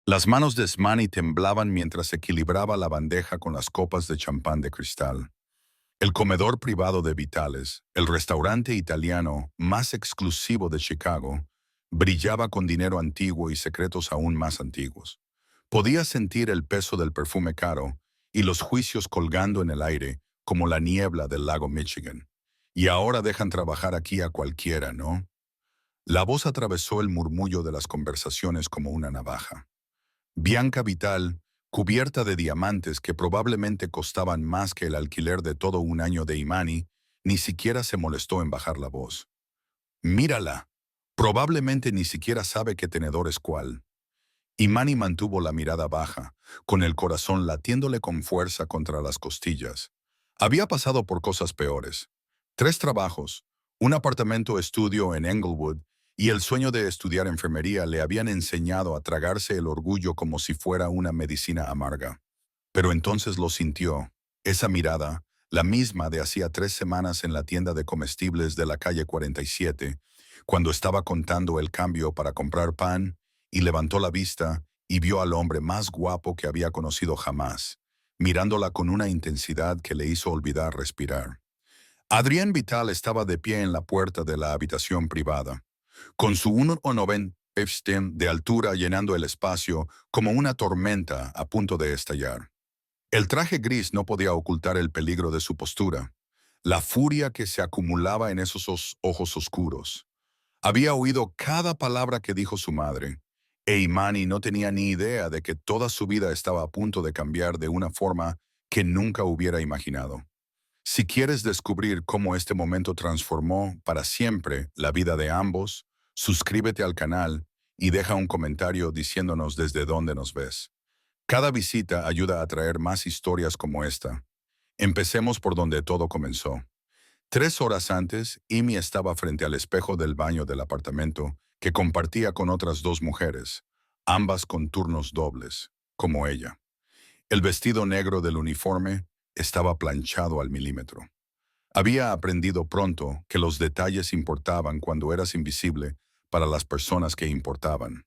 Las manos de Smanny temblaban mientras equilibraba la bandeja con las copas de champán de cristal. El comedor privado de Vitales, el restaurante italiano más exclusivo de Chicago, brillaba con dinero antiguo y secretos aún más antiguos. Podía sentir el peso del perfume caro y los juicios colgando en el aire como la niebla del lago Michigan. Y ahora dejan trabajar aquí a cualquiera, ¿no? La voz atravesó el murmullo de las conversaciones como una navaja. Bianca Vital, cubierta de diamantes que probablemente costaban más que el alquiler de todo un año de Imani, ni siquiera se molestó en bajar la voz. Mírala. Probablemente ni siquiera sabe qué tenedor es cuál. Imani mantuvo la mirada baja, con el corazón latiéndole con fuerza contra las costillas. Había pasado por cosas peores. 3 trabajos, un apartamento estudio en Englewood y el sueño de estudiar enfermería le habían enseñado a tragarse el orgullo como si fuera una medicina amarga. Pero entonces lo sintió, esa mirada, la misma de hacía 3 semanas en la tienda de comestibles de la calle 47, cuando estaba contando el cambio para comprar pan, y levantó la vista y vio al hombre más guapo que había conocido jamás, mirándola con una intensidad que le hizo olvidar respirar. Adrián Vital estaba de pie en la puerta de la habitación privada, con su 1,90 de altura llenando el espacio como una tormenta a punto de estallar. El traje gris no podía ocultar el peligro de su postura, la furia que se acumulaba en esos ojos oscuros. Había oído cada palabra que dijo su madre, e Imani no tenía ni idea de que toda su vida estaba a punto de cambiar de una forma que nunca hubiera imaginado. Si quieres descubrir cómo este momento transformó para siempre la vida de ambos, suscríbete al canal y deja un comentario diciéndonos desde dónde nos ves. Cada visita ayuda a traer más historias como esta. Empecemos por donde todo comenzó. 3 horas antes, Amy estaba frente al espejo del baño del apartamento que compartía con otras 2 mujeres, ambas con turnos dobles, como ella. El vestido negro del uniforme estaba planchado al milímetro. Había aprendido pronto que los detalles importaban cuando eras invisible para las personas que importaban.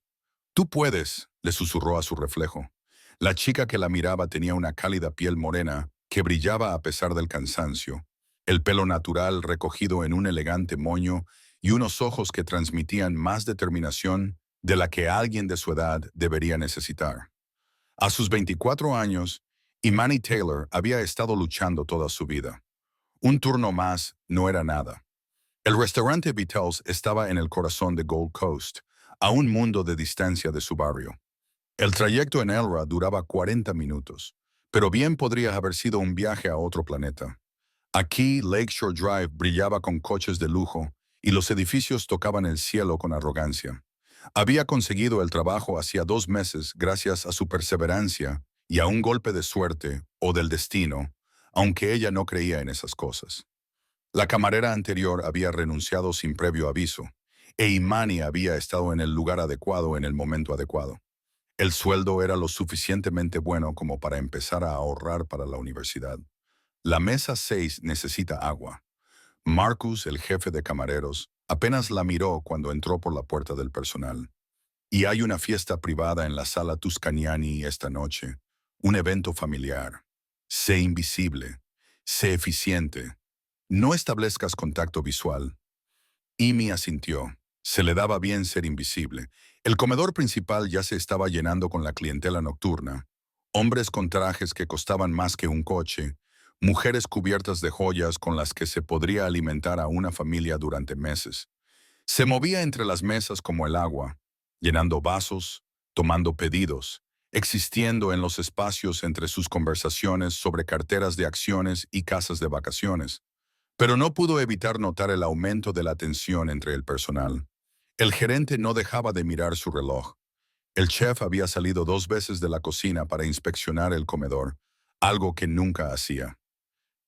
Tú puedes, le susurró a su reflejo. La chica que la miraba tenía una cálida piel morena que brillaba a pesar del cansancio, el pelo natural recogido en un elegante moño y unos ojos que transmitían más determinación de la que alguien de su edad debería necesitar. A sus 24 años, Imani Taylor había estado luchando toda su vida. Un turno más no era nada. El restaurante Vitals estaba en el corazón de Gold Coast, a un mundo de distancia de su barrio. El trayecto en Elra duraba 40 minutos, pero bien podría haber sido un viaje a otro planeta. Aquí, Lakeshore Drive brillaba con coches de lujo y los edificios tocaban el cielo con arrogancia. Había conseguido el trabajo hacía 2 meses gracias a su perseverancia y a un golpe de suerte o del destino, aunque ella no creía en esas cosas. La camarera anterior había renunciado sin previo aviso, e Imani había estado en el lugar adecuado en el momento adecuado. El sueldo era lo suficientemente bueno como para empezar a ahorrar para la universidad. La mesa 6 necesita agua. Marcus, el jefe de camareros, apenas la miró cuando entró por la puerta del personal. Y hay una fiesta privada en la sala Tuscaniani esta noche, un evento familiar. Sé invisible, sé eficiente. No establezcas contacto visual. Amy asintió. Se le daba bien ser invisible. El comedor principal ya se estaba llenando con la clientela nocturna. Hombres con trajes que costaban más que un coche. Mujeres cubiertas de joyas con las que se podría alimentar a una familia durante meses. Se movía entre las mesas como el agua, llenando vasos, tomando pedidos, existiendo en los espacios entre sus conversaciones sobre carteras de acciones y casas de vacaciones. Pero no pudo evitar notar el aumento de la tensión entre el personal. El gerente no dejaba de mirar su reloj. El chef había salido 2 veces de la cocina para inspeccionar el comedor, algo que nunca hacía.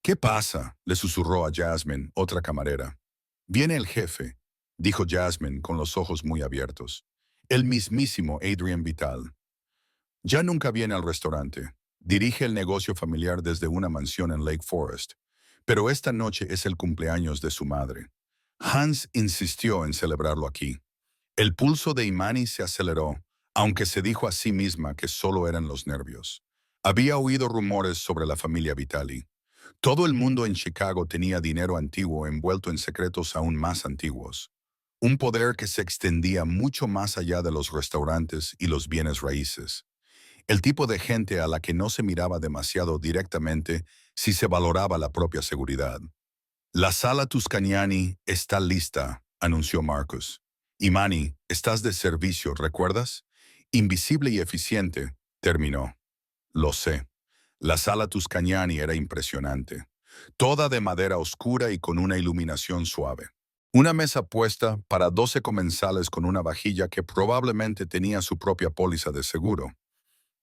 ¿Qué pasa?, le susurró a Jasmine, otra camarera. Viene el jefe, dijo Jasmine con los ojos muy abiertos. El mismísimo Adrian Vital. Ya nunca viene al restaurante. Dirige el negocio familiar desde una mansión en Lake Forest. Pero esta noche es el cumpleaños de su madre. Hans insistió en celebrarlo aquí. El pulso de Imani se aceleró, aunque se dijo a sí misma que solo eran los nervios. Había oído rumores sobre la familia Vitali. Todo el mundo en Chicago tenía dinero antiguo envuelto en secretos aún más antiguos. Un poder que se extendía mucho más allá de los restaurantes y los bienes raíces. El tipo de gente a la que no se miraba demasiado directamente si se valoraba la propia seguridad. La sala Tuscaniani está lista, anunció Marcus. Imani, estás de servicio, ¿recuerdas? Invisible y eficiente, terminó. Lo sé. La sala Tuscaniani era impresionante. Toda de madera oscura y con una iluminación suave. Una mesa puesta para 12 comensales con una vajilla que probablemente tenía su propia póliza de seguro.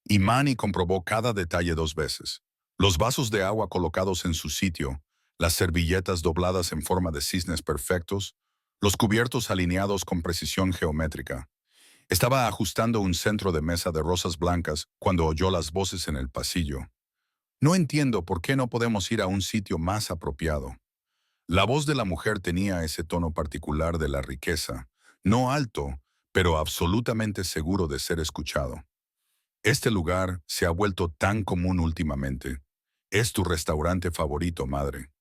Imani comprobó cada detalle 2 veces. Los vasos de agua colocados en su sitio, las servilletas dobladas en forma de cisnes perfectos, los cubiertos alineados con precisión geométrica. Estaba ajustando un centro de mesa de rosas blancas cuando oyó las voces en el pasillo. No entiendo por qué no podemos ir a un sitio más apropiado. La voz de la mujer tenía ese tono particular de la riqueza, no alto, pero absolutamente seguro de ser escuchado. Este lugar se ha vuelto tan común últimamente. Es tu restaurante favorito, madre.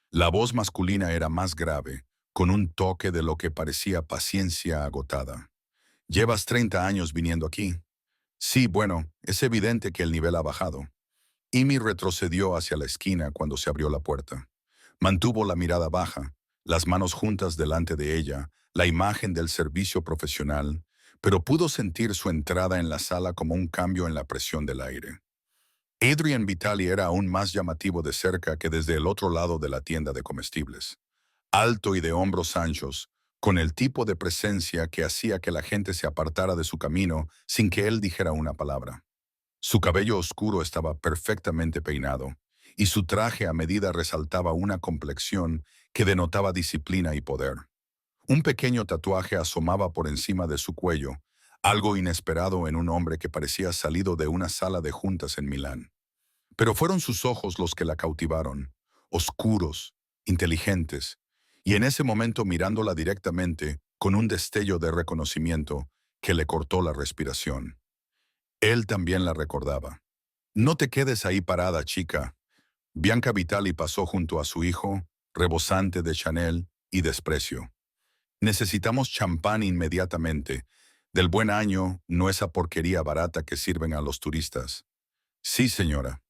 La voz masculina era más grave, con un toque de lo que parecía paciencia agotada. ¿Llevas 30 años viniendo aquí? Sí, bueno, es evidente que el nivel ha bajado. Amy retrocedió hacia la esquina cuando se abrió la puerta. Mantuvo la mirada baja, las manos juntas delante de ella, la imagen del servicio profesional, pero pudo sentir su entrada en la sala como un cambio en la presión del aire. Adrian Vitali era aún más llamativo de cerca que desde el otro lado de la tienda de comestibles. Alto y de hombros anchos, con el tipo de presencia que hacía que la gente se apartara de su camino sin que él dijera una palabra. Su cabello oscuro estaba perfectamente peinado, y su traje a medida resaltaba una complexión que denotaba disciplina y poder. Un pequeño tatuaje asomaba por encima de su cuello, algo inesperado en un hombre que parecía salido de una sala de juntas en Milán. Pero fueron sus ojos los que la cautivaron, oscuros, inteligentes, y en ese momento mirándola directamente, con un destello de reconocimiento que le cortó la respiración. Él también la recordaba. No te quedes ahí parada, chica. Bianca Vitali pasó junto a su hijo, rebosante de Chanel y desprecio. Necesitamos champán inmediatamente. Del buen año, no esa porquería barata que sirven a los turistas. Sí, señora.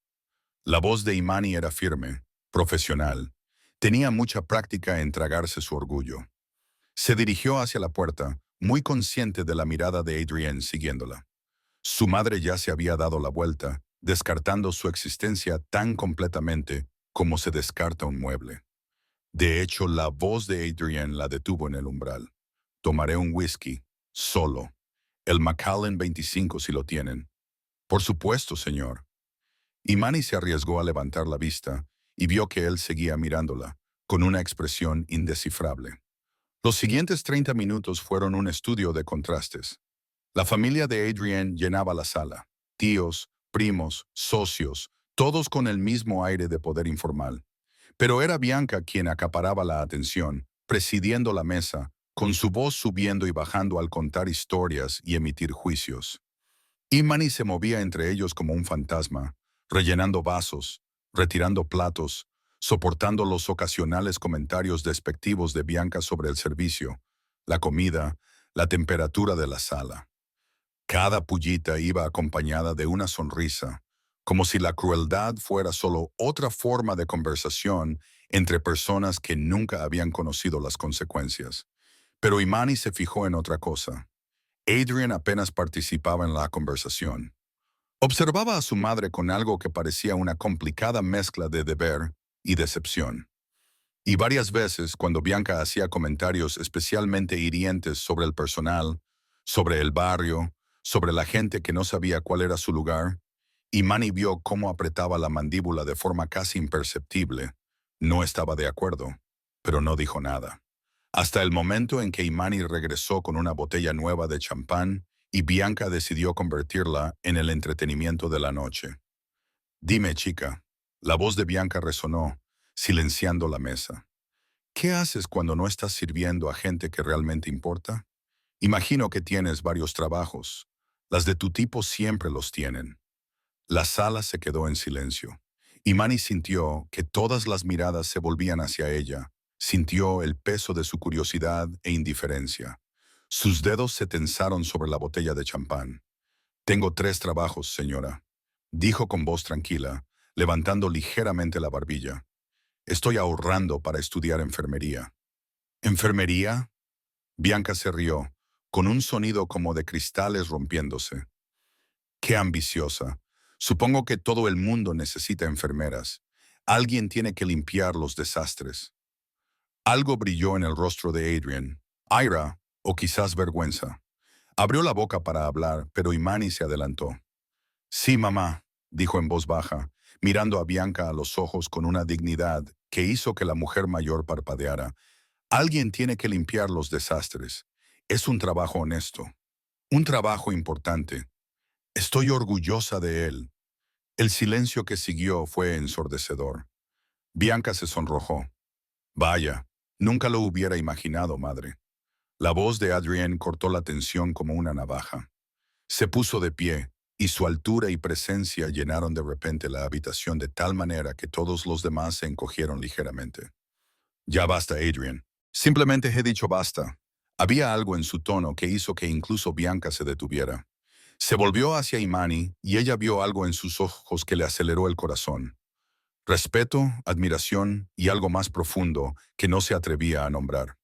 La voz de Imani era firme, profesional. Tenía mucha práctica en tragarse su orgullo. Se dirigió hacia la puerta, muy consciente de la mirada de Adrienne siguiéndola. Su madre ya se había dado la vuelta, descartando su existencia tan completamente como se descarta un mueble. De hecho, la voz de Adrienne la detuvo en el umbral. Tomaré un whisky, solo. El Macallan 25 si lo tienen. Por supuesto, señor. Imani se arriesgó a levantar la vista y vio que él seguía mirándola, con una expresión indescifrable. Los siguientes 30 minutos fueron un estudio de contrastes. La familia de Adrienne llenaba la sala. Tíos, primos, socios, todos con el mismo aire de poder informal. Pero era Bianca quien acaparaba la atención, presidiendo la mesa, con su voz subiendo y bajando al contar historias y emitir juicios. Imani se movía entre ellos como un fantasma, rellenando vasos, retirando platos, soportando los ocasionales comentarios despectivos de Bianca sobre el servicio, la comida, la temperatura de la sala. Cada pullita iba acompañada de una sonrisa, como si la crueldad fuera solo otra forma de conversación entre personas que nunca habían conocido las consecuencias. Pero Imani se fijó en otra cosa. Adrian apenas participaba en la conversación. Observaba a su madre con algo que parecía una complicada mezcla de deber y decepción. Y varias veces, cuando Bianca hacía comentarios especialmente hirientes sobre el personal, sobre el barrio, sobre la gente que no sabía cuál era su lugar, Imani vio cómo apretaba la mandíbula de forma casi imperceptible. No estaba de acuerdo, pero no dijo nada. Hasta el momento en que Imani regresó con una botella nueva de champán y Bianca decidió convertirla en el entretenimiento de la noche. Dime, chica. La voz de Bianca resonó, silenciando la mesa. ¿Qué haces cuando no estás sirviendo a gente que realmente importa? Imagino que tienes varios trabajos. Las de tu tipo siempre los tienen. La sala se quedó en silencio. Imani sintió que todas las miradas se volvían hacia ella. Sintió el peso de su curiosidad e indiferencia. Sus dedos se tensaron sobre la botella de champán. «Tengo 3 trabajos, señora», dijo con voz tranquila, levantando ligeramente la barbilla. «Estoy ahorrando para estudiar enfermería». «¿Enfermería?». Bianca se rió, con un sonido como de cristales rompiéndose. «Qué ambiciosa. Supongo que todo el mundo necesita enfermeras. Alguien tiene que limpiar los desastres». Algo brilló en el rostro de Adrian. Ira, o quizás vergüenza. Abrió la boca para hablar, pero Imani se adelantó. «Sí, mamá», dijo en voz baja, mirando a Bianca a los ojos con una dignidad que hizo que la mujer mayor parpadeara. «Alguien tiene que limpiar los desastres. Es un trabajo honesto. Un trabajo importante. Estoy orgullosa de él». El silencio que siguió fue ensordecedor. Bianca se sonrojó. «Vaya, nunca lo hubiera imaginado, madre». La voz de Adrienne cortó la tensión como una navaja. Se puso de pie, y su altura y presencia llenaron de repente la habitación de tal manera que todos los demás se encogieron ligeramente. «Ya basta, Adrienne. Simplemente he dicho basta». Había algo en su tono que hizo que incluso Bianca se detuviera. Se volvió hacia Imani y ella vio algo en sus ojos que le aceleró el corazón. Respeto, admiración y algo más profundo que no se atrevía a nombrar.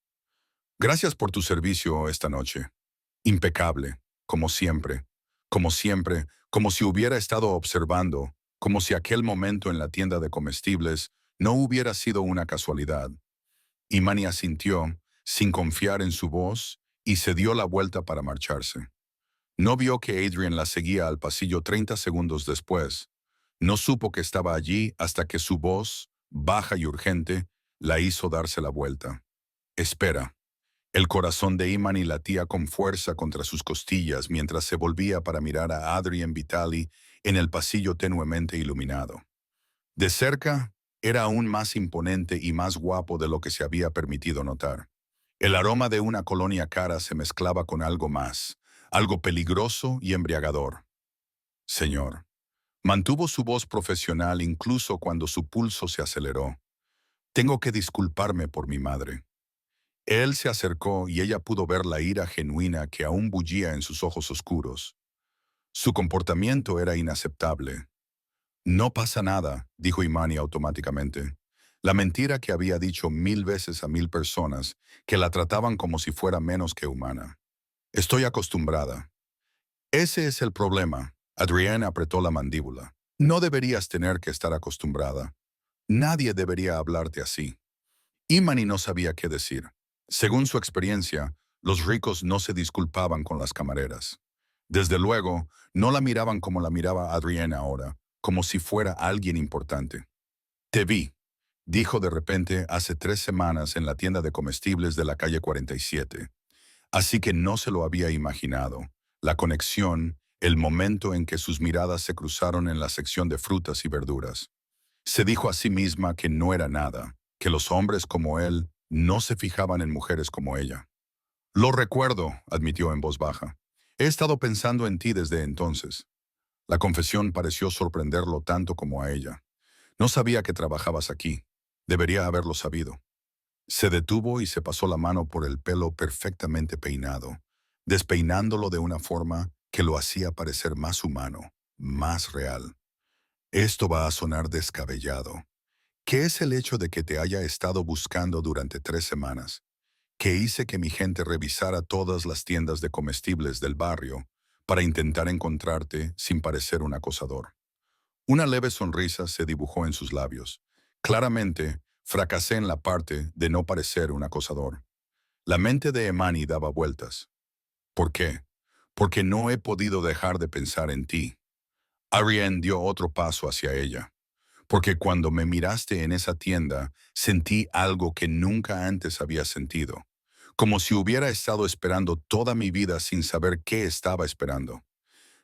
«Gracias por tu servicio esta noche. Impecable, como siempre, como si hubiera estado observando, como si aquel momento en la tienda de comestibles no hubiera sido una casualidad». Imani asintió, sin confiar en su voz, y se dio la vuelta para marcharse. No vio que Adrian la seguía al pasillo 30 segundos después. No supo que estaba allí hasta que su voz, baja y urgente, la hizo darse la vuelta. «Espera». El corazón de Imani latía con fuerza contra sus costillas mientras se volvía para mirar a Adrian Vitali en el pasillo tenuemente iluminado. De cerca, era aún más imponente y más guapo de lo que se había permitido notar. El aroma de una colonia cara se mezclaba con algo más, algo peligroso y embriagador. «Señor». Mantuvo su voz profesional incluso cuando su pulso se aceleró. «Tengo que disculparme por mi madre». Él se acercó y ella pudo ver la ira genuina que aún bullía en sus ojos oscuros. Su comportamiento era inaceptable. «No pasa nada», dijo Imani automáticamente. La mentira que había dicho 1000 veces a 1000 personas, que la trataban como si fuera menos que humana. «Estoy acostumbrada». «Ese es el problema». Adrienne apretó la mandíbula. «No deberías tener que estar acostumbrada. Nadie debería hablarte así». Imani no sabía qué decir. Según su experiencia, los ricos no se disculpaban con las camareras. Desde luego, no la miraban como la miraba Adrienne ahora, como si fuera alguien importante. «Te vi», dijo de repente hace 3 semanas en la tienda de comestibles de la calle 47. Así que no se lo había imaginado. La conexión, el momento en que sus miradas se cruzaron en la sección de frutas y verduras. Se dijo a sí misma que no era nada, que los hombres como él no se fijaban en mujeres como ella. «Lo recuerdo», admitió en voz baja. «He estado pensando en ti desde entonces». La confesión pareció sorprenderlo tanto como a ella. «No sabía que trabajabas aquí. Debería haberlo sabido». Se detuvo y se pasó la mano por el pelo perfectamente peinado, despeinándolo de una forma que lo hacía parecer más humano, más real. «Esto va a sonar descabellado. ¿Qué es el hecho de que te haya estado buscando durante 3 semanas? Que hice que mi gente revisara todas las tiendas de comestibles del barrio para intentar encontrarte sin parecer un acosador». Una leve sonrisa se dibujó en sus labios. Claramente, fracasé en la parte de no parecer un acosador. La mente de Imani daba vueltas. «¿Por qué? Porque no he podido dejar de pensar en ti». Ariane dio otro paso hacia ella. «Porque cuando me miraste en esa tienda, sentí algo que nunca antes había sentido. Como si hubiera estado esperando toda mi vida sin saber qué estaba esperando».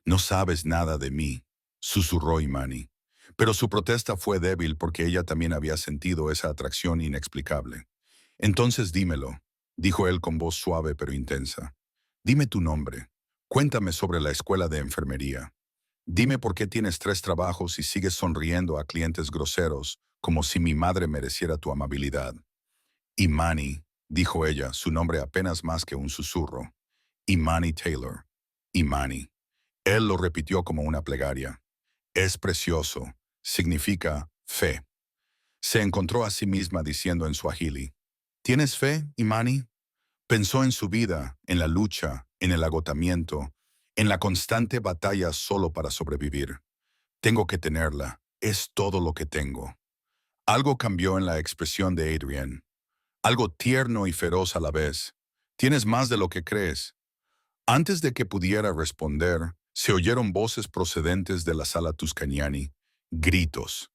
«No sabes nada de mí», susurró Imani. Pero su protesta fue débil porque ella también había sentido esa atracción inexplicable. «Entonces dímelo», dijo él con voz suave pero intensa. «Dime tu nombre. Cuéntame sobre la escuela de enfermería. Dime por qué tienes 3 trabajos y sigues sonriendo a clientes groseros, como si mi madre mereciera tu amabilidad. Imani, dijo ella, su nombre apenas más que un susurro. Imani Taylor. Imani. Él lo repitió como una plegaria. Es precioso. Significa fe. Se encontró a sí misma diciendo en suajili, ¿tienes fe, Imani? Pensó en su vida, en la lucha, en el agotamiento, en la constante batalla solo para sobrevivir. Tengo que tenerla. Es todo lo que tengo. Algo cambió en la expresión de Adrian. Algo tierno y feroz a la vez. Tienes más de lo que crees. Antes de que pudiera responder, se oyeron voces procedentes de la sala Tuscaniani, gritos,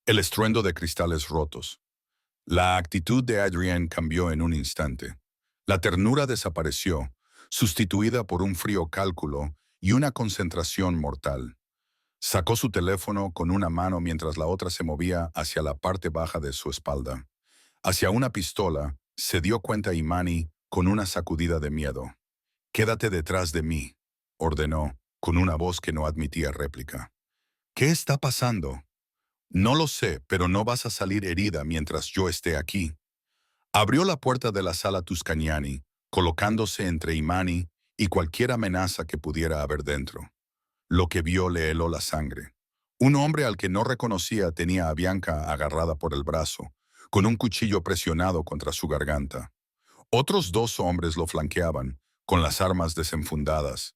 el estruendo de cristales rotos. La actitud de Adrienne cambió en un instante. La ternura desapareció, sustituida por un frío cálculo y una concentración mortal. Sacó su teléfono con una mano mientras la otra se movía hacia la parte baja de su espalda. Hacia una pistola, se dio cuenta Imani con una sacudida de miedo. «Quédate detrás de mí», ordenó, con una voz que no admitía réplica. «¿Qué está pasando?» «No lo sé, pero no vas a salir herida mientras yo esté aquí». Abrió la puerta de la sala Tuscaniani, colocándose entre Imani y cualquier amenaza que pudiera haber dentro. Lo que vio le heló la sangre. Un hombre al que no reconocía tenía a Bianca agarrada por el brazo, con un cuchillo presionado contra su garganta. Otros 2 hombres lo flanqueaban, con las armas desenfundadas.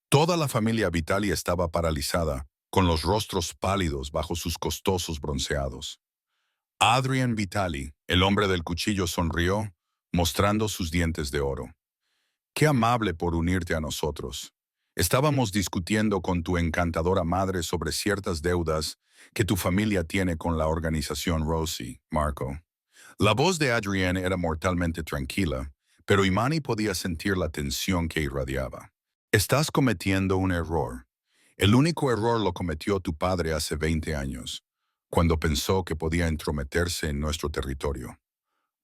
Toda la familia Vitali estaba paralizada, con los rostros pálidos bajo sus costosos bronceados. Adrian Vitali, el hombre del cuchillo, sonrió, mostrando sus dientes de oro. «Qué amable por unirte a nosotros. Estábamos discutiendo con tu encantadora madre sobre ciertas deudas que tu familia tiene con la organización Rosie, Marco». La voz de Adrienne era mortalmente tranquila, pero Imani podía sentir la tensión que irradiaba. «Estás cometiendo un error. El único error lo cometió tu padre hace 20 años, cuando pensó que podía entrometerse en nuestro territorio».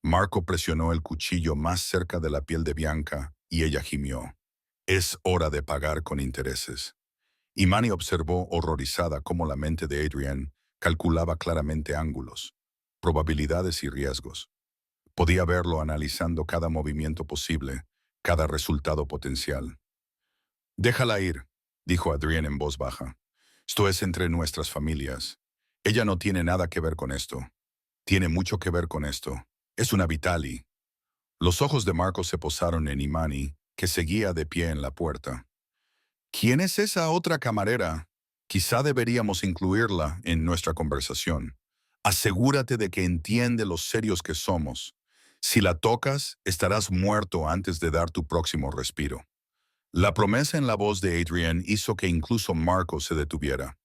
Marco presionó el cuchillo más cerca de la piel de Bianca y ella gimió. «Es hora de pagar con intereses». Imani observó horrorizada cómo la mente de Adrienne calculaba claramente ángulos, probabilidades y riesgos. Podía verlo analizando cada movimiento posible, cada resultado potencial. «Déjala ir», dijo Adrienne en voz baja. «Esto es entre nuestras familias. Ella no tiene nada que ver con esto. Tiene mucho que ver con esto. Es una Vitali». Los ojos de Marco se posaron en Imani, que seguía de pie en la puerta. «¿Quién es esa otra camarera? Quizá deberíamos incluirla en nuestra conversación. Asegúrate de que entiende lo serios que somos. Si la tocas, estarás muerto antes de dar tu próximo respiro». La promesa en la voz de Adrienne hizo que incluso Marco se detuviera.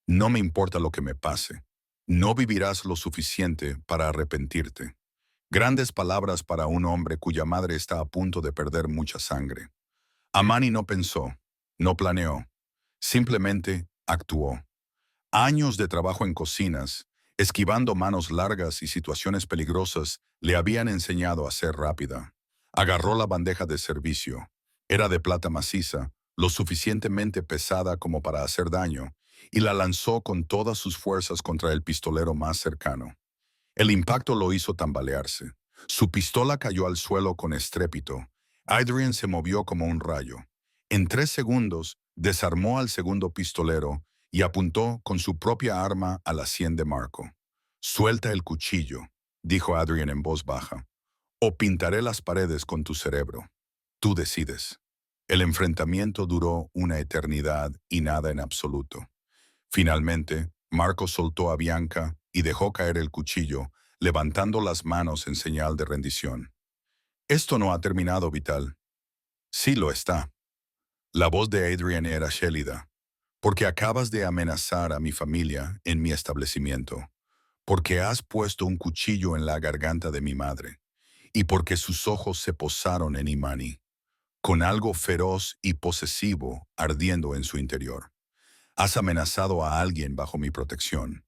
«No me importa lo que me pase. No vivirás lo suficiente para arrepentirte». Grandes palabras para un hombre cuya madre está a punto de perder mucha sangre. Amani no pensó, no planeó, simplemente actuó. Años de trabajo en cocinas, esquivando manos largas y situaciones peligrosas, le habían enseñado a ser rápida. Agarró la bandeja de servicio. Era de plata maciza, lo suficientemente pesada como para hacer daño, y la lanzó con todas sus fuerzas contra el pistolero más cercano. El impacto lo hizo tambalearse. Su pistola cayó al suelo con estrépito. Adrian se movió como un rayo. En 3 segundos, desarmó al segundo pistolero y apuntó con su propia arma a la sien de Marco. «Suelta el cuchillo», dijo Adrian en voz baja, «o pintaré las paredes con tu cerebro. Tú decides». El enfrentamiento duró una eternidad y nada en absoluto. Finalmente, Marco soltó a Bianca y dejó caer el cuchillo, levantando las manos en señal de rendición. «Esto no ha terminado, Vital». «Sí lo está». La voz de Adrian era gélida. «Porque acabas de amenazar a mi familia en mi establecimiento. Porque has puesto un cuchillo en la garganta de mi madre. Y porque sus ojos se posaron en Imani, con algo feroz y posesivo ardiendo en su interior. Has amenazado a alguien bajo mi protección».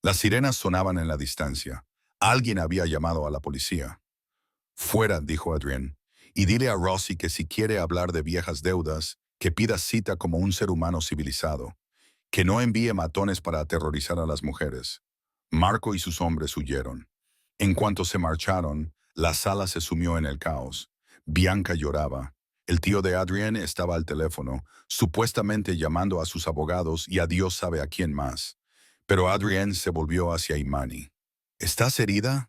Las sirenas sonaban en la distancia. Alguien había llamado a la policía. «Fuera», dijo Adrienne, «y dile a Rosie que si quiere hablar de viejas deudas, que pida cita como un ser humano civilizado, que no envíe matones para aterrorizar a las mujeres. Marco y sus hombres huyeron. En cuanto se marcharon, la sala se sumió en el caos. Bianca lloraba. El tío de Adrienne estaba al teléfono, supuestamente llamando a sus abogados y a Dios sabe a quién más. Pero Adrienne se volvió hacia Imani. ¿Estás herida?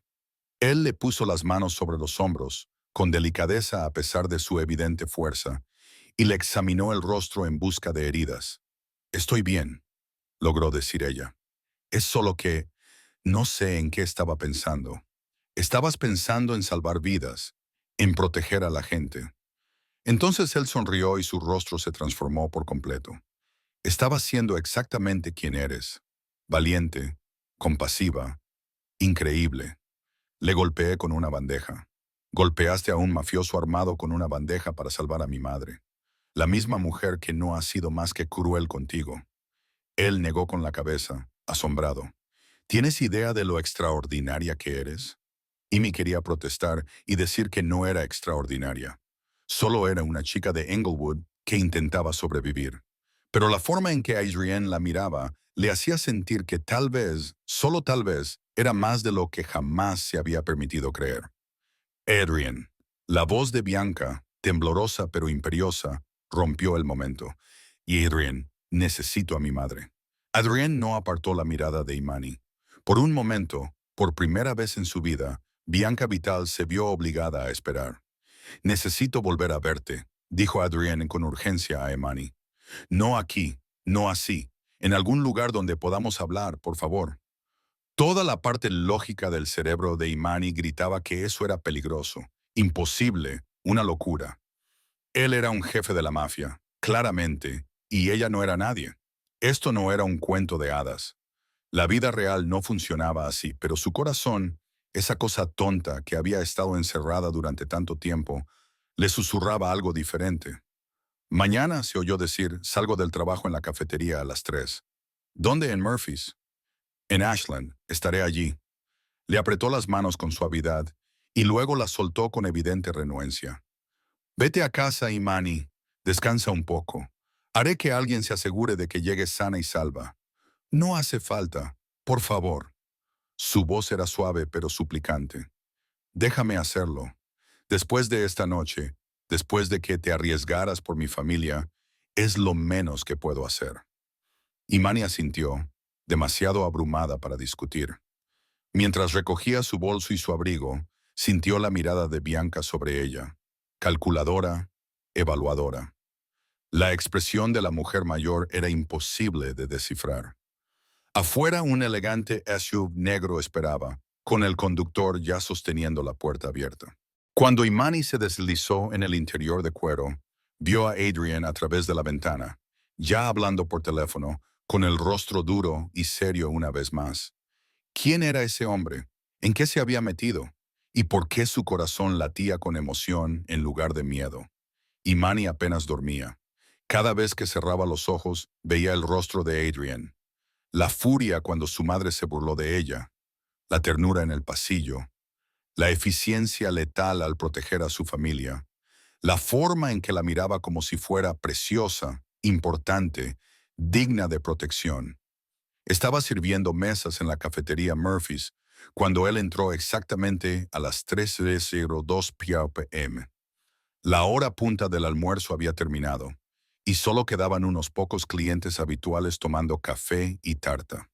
Él le puso las manos sobre los hombros, con delicadeza a pesar de su evidente fuerza, y le examinó el rostro en busca de heridas. Estoy bien, logró decir ella. Es solo que no sé en qué estaba pensando. Estabas pensando en salvar vidas, en proteger a la gente. Entonces él sonrió y su rostro se transformó por completo. Estabas siendo exactamente quien eres. Valiente, compasiva, increíble. Le golpeé con una bandeja. Golpeaste a un mafioso armado con una bandeja para salvar a mi madre. La misma mujer que no ha sido más que cruel contigo. Él negó con la cabeza, asombrado. ¿Tienes idea de lo extraordinaria que eres? Amy quería protestar y decir que no era extraordinaria. Solo era una chica de Englewood que intentaba sobrevivir. Pero la forma en que Adrienne la miraba le hacía sentir que tal vez, solo tal vez, era más de lo que jamás se había permitido creer. Adrienne, la voz de Bianca, temblorosa pero imperiosa, rompió el momento. Y Adrienne, necesito a mi madre. Adrienne no apartó la mirada de Imani. Por un momento, por primera vez en su vida, Bianca Vital se vio obligada a esperar. Necesito volver a verte, dijo Adrienne con urgencia a Imani. No aquí, no así, en algún lugar donde podamos hablar, por favor. Toda la parte lógica del cerebro de Imani gritaba que eso era peligroso, imposible, una locura. Él era un jefe de la mafia, claramente, y ella no era nadie. Esto no era un cuento de hadas. La vida real no funcionaba así, pero su corazón, esa cosa tonta que había estado encerrada durante tanto tiempo, le susurraba algo diferente. Mañana, se oyó decir, salgo del trabajo en la cafetería a las 3. ¿Dónde? En Murphy's. En Ashland. Estaré allí. Le apretó las manos con suavidad y luego las soltó con evidente renuencia. Vete a casa, Imani. Descansa un poco. Haré que alguien se asegure de que llegues sana y salva. No hace falta. Por favor. Su voz era suave pero suplicante. Déjame hacerlo. Después de esta noche, después de que te arriesgaras por mi familia, es lo menos que puedo hacer. Imani asintió, demasiado abrumada para discutir. Mientras recogía su bolso y su abrigo, sintió la mirada de Bianca sobre ella, calculadora, evaluadora. La expresión de la mujer mayor era imposible de descifrar. Afuera un elegante SUV negro esperaba, con el conductor ya sosteniendo la puerta abierta. Cuando Imani se deslizó en el interior de cuero, vio a Adrienne a través de la ventana, ya hablando por teléfono, con el rostro duro y serio una vez más. ¿Quién era ese hombre? ¿En qué se había metido? ¿Y por qué su corazón latía con emoción en lugar de miedo? Imani apenas dormía. Cada vez que cerraba los ojos, veía el rostro de Adrienne. La furia cuando su madre se burló de ella, la ternura en el pasillo, la eficiencia letal al proteger a su familia, la forma en que la miraba como si fuera preciosa, importante, digna de protección. Estaba sirviendo mesas en la cafetería Murphy's cuando él entró exactamente a las 13:02 p.m. La hora punta del almuerzo había terminado y solo quedaban unos pocos clientes habituales tomando café y tarta.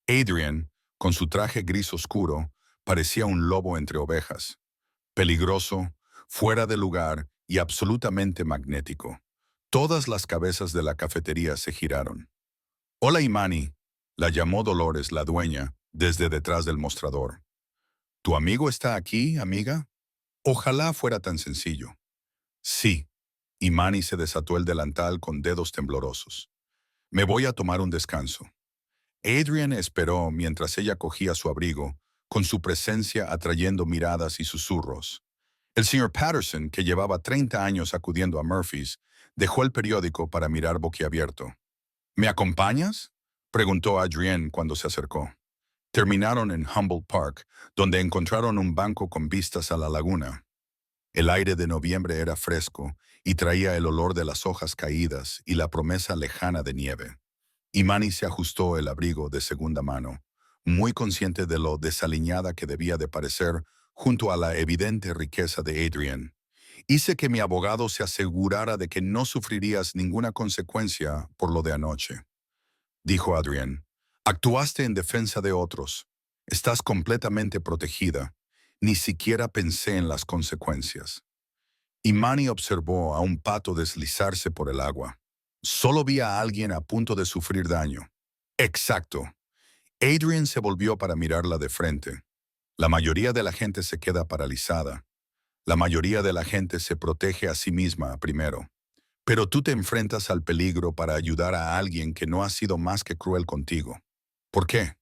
Adrienne, con su traje gris oscuro, parecía un lobo entre ovejas, peligroso, fuera de lugar y absolutamente magnético. Todas las cabezas de la cafetería se giraron. «Hola, Imani», la llamó Dolores, la dueña, desde detrás del mostrador. «¿Tu amigo está aquí, amiga?» Ojalá fuera tan sencillo. Sí. Imani se desató el delantal con dedos temblorosos. «Me voy a tomar un descanso». Adrienne esperó mientras ella cogía su abrigo, con su presencia atrayendo miradas y susurros. El señor Patterson, que llevaba 30 años acudiendo a Murphy's, dejó el periódico para mirar boquiabierto. «¿Me acompañas?», preguntó Adrienne cuando se acercó. Terminaron en Humboldt Park, donde encontraron un banco con vistas a la laguna. El aire de noviembre era fresco y traía el olor de las hojas caídas y la promesa lejana de nieve. Imani se ajustó el abrigo de segunda mano, muy consciente de lo desaliñada que debía de parecer junto a la evidente riqueza de Adrian. Hice que mi abogado se asegurara de que no sufrirías ninguna consecuencia por lo de anoche, dijo Adrian. Actuaste en defensa de otros. Estás completamente protegida. Ni siquiera pensé en las consecuencias. Imani observó a un pato deslizarse por el agua. Solo vi a alguien a punto de sufrir daño. Exacto. Adrian se volvió para mirarla de frente. La mayoría de la gente se queda paralizada. La mayoría de la gente se protege a sí misma primero. Pero tú te enfrentas al peligro para ayudar a alguien que no ha sido más que cruel contigo. ¿Por qué?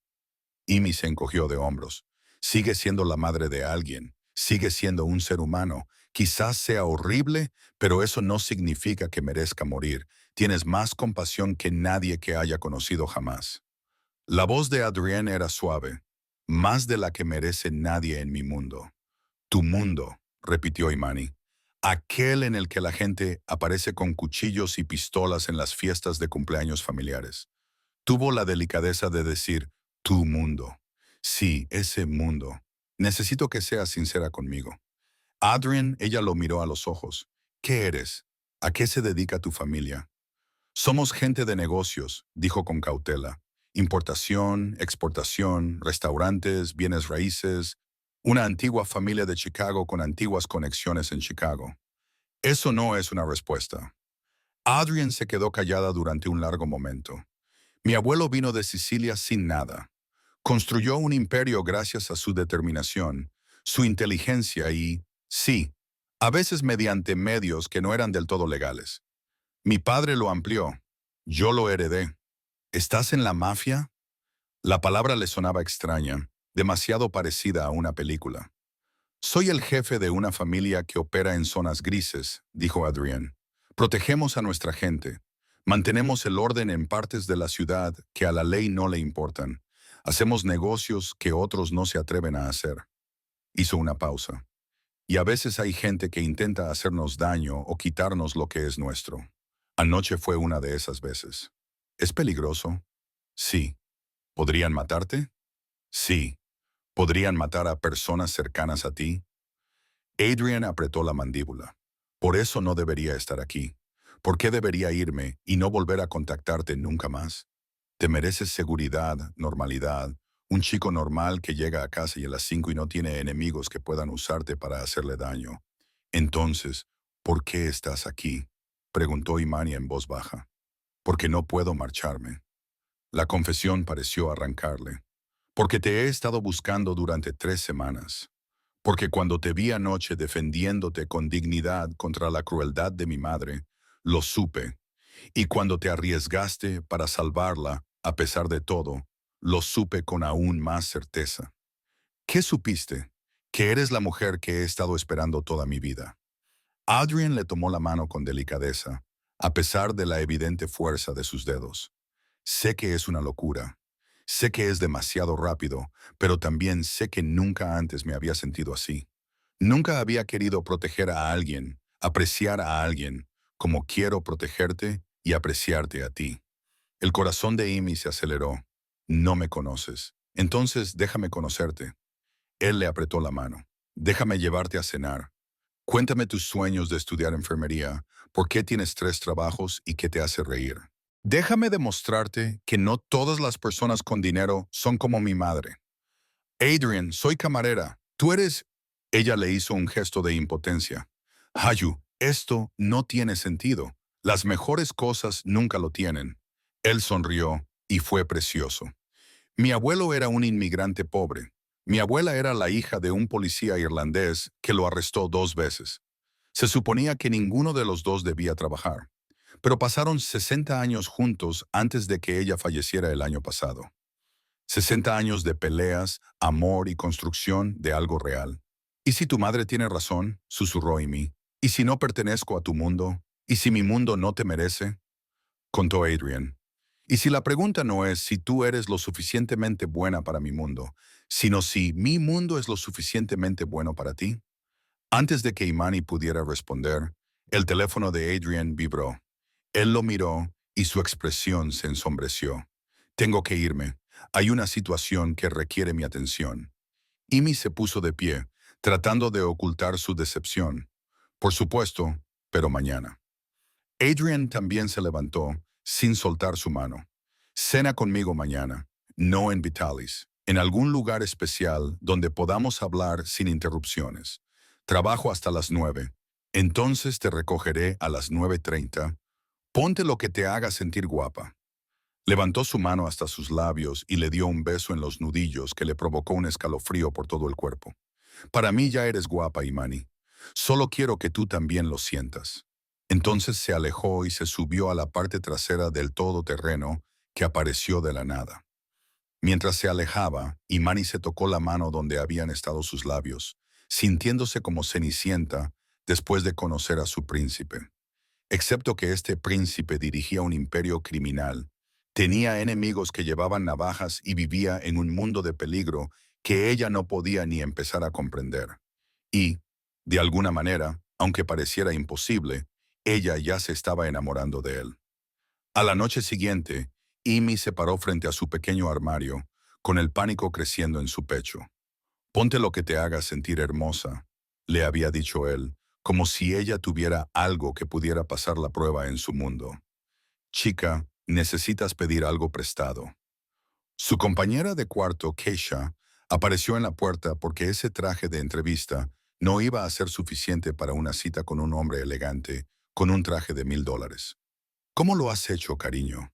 Amy se encogió de hombros. Sigue siendo la madre de alguien. Sigue siendo un ser humano. Quizás sea horrible, pero eso no significa que merezca morir. Tienes más compasión que nadie que haya conocido jamás. La voz de Adrienne era suave. Más de la que merece nadie en mi mundo. Tu mundo, repitió Imani. Aquel en el que la gente aparece con cuchillos y pistolas en las fiestas de cumpleaños familiares. Tuvo la delicadeza de decir, tu mundo. Sí, ese mundo. Necesito que seas sincera conmigo. Adrian, ella lo miró a los ojos. ¿Qué eres? ¿A qué se dedica tu familia? Somos gente de negocios, dijo con cautela. Importación, exportación, restaurantes, bienes raíces. Una antigua familia de Chicago con antiguas conexiones en Chicago. Eso no es una respuesta. Adrian se quedó callada durante un largo momento. Mi abuelo vino de Sicilia sin nada. Construyó un imperio gracias a su determinación, su inteligencia y, sí, a veces mediante medios que no eran del todo legales. Mi padre lo amplió. Yo lo heredé. ¿Estás en la mafia? La palabra le sonaba extraña, demasiado parecida a una película. Soy el jefe de una familia que opera en zonas grises, dijo Adrián. Protegemos a nuestra gente. Mantenemos el orden en partes de la ciudad que a la ley no le importan. Hacemos negocios que otros no se atreven a hacer. Hizo una pausa. Y a veces hay gente que intenta hacernos daño o quitarnos lo que es nuestro. Anoche fue una de esas veces. ¿Es peligroso? Sí. ¿Podrían matarte? Sí. ¿Podrían matar a personas cercanas a ti? Adrian apretó la mandíbula. Por eso no debería estar aquí. ¿Por qué debería irme y no volver a contactarte nunca más? Te mereces seguridad, normalidad, un chico normal que llega a casa y a las 5 y no tiene enemigos que puedan usarte para hacerle daño. Entonces, ¿por qué estás aquí? Preguntó Imani en voz baja. Porque no puedo marcharme. La confesión pareció arrancarle. Porque te he estado buscando durante 3 semanas. Porque cuando te vi anoche defendiéndote con dignidad contra la crueldad de mi madre, lo supe. Y cuando te arriesgaste para salvarla, a pesar de todo, lo supe con aún más certeza. ¿Qué supiste? Que eres la mujer que he estado esperando toda mi vida. Adrian le tomó la mano con delicadeza, a pesar de la evidente fuerza de sus dedos. Sé que es una locura. Sé que es demasiado rápido, pero también sé que nunca antes me había sentido así. Nunca había querido proteger a alguien, apreciar a alguien, como quiero protegerte y apreciarte a ti. El corazón de Amy se aceleró. No me conoces. Entonces déjame conocerte. Él le apretó la mano. Déjame llevarte a cenar. Cuéntame tus sueños de estudiar enfermería, por qué tienes 3 trabajos y qué te hace reír. Déjame demostrarte que no todas las personas con dinero son como mi madre. Adrian, soy camarera. Tú eres... Ella le hizo un gesto de impotencia. Hayu, esto no tiene sentido. Las mejores cosas nunca lo tienen. Él sonrió y fue precioso. Mi abuelo era un inmigrante pobre. Mi abuela era la hija de un policía irlandés que lo arrestó 2 veces. Se suponía que ninguno de los dos debía trabajar. Pero pasaron 60 años juntos antes de que ella falleciera el año pasado. 60 años de peleas, amor y construcción de algo real. ¿Y si tu madre tiene razón? Susurró Amy. ¿Y si no pertenezco a tu mundo? ¿Y si mi mundo no te merece? Contó Adrian. Y si la pregunta no es si tú eres lo suficientemente buena para mi mundo, sino si mi mundo es lo suficientemente bueno para ti. Antes de que Imani pudiera responder, el teléfono de Adrian vibró. Él lo miró y su expresión se ensombreció. Tengo que irme. Hay una situación que requiere mi atención. Imi se puso de pie, tratando de ocultar su decepción. Por supuesto, pero mañana. Adrian también se levantó, sin soltar su mano. Cena conmigo mañana, no en Vitalis, en algún lugar especial donde podamos hablar sin interrupciones. Trabajo hasta las 9. Entonces te recogeré a las 9:30. Ponte lo que te haga sentir guapa. Levantó su mano hasta sus labios y le dio un beso en los nudillos que le provocó un escalofrío por todo el cuerpo. Para mí ya eres guapa, Imani. Solo quiero que tú también lo sientas. Entonces se alejó y se subió a la parte trasera del todoterreno que apareció de la nada. Mientras se alejaba, Imani se tocó la mano donde habían estado sus labios, sintiéndose como Cenicienta después de conocer a su príncipe. Excepto que este príncipe dirigía un imperio criminal, tenía enemigos que llevaban navajas y vivía en un mundo de peligro que ella no podía ni empezar a comprender. Y, de alguna manera, aunque pareciera imposible, ella ya se estaba enamorando de él. A la noche siguiente, Amy se paró frente a su pequeño armario, con el pánico creciendo en su pecho. Ponte lo que te haga sentir hermosa, le había dicho él, como si ella tuviera algo que pudiera pasar la prueba en su mundo. Chica, necesitas pedir algo prestado. Su compañera de cuarto, Keisha, apareció en la puerta porque ese traje de entrevista no iba a ser suficiente para una cita con un hombre elegante, con un traje de $1000. ¿Cómo lo has hecho, cariño?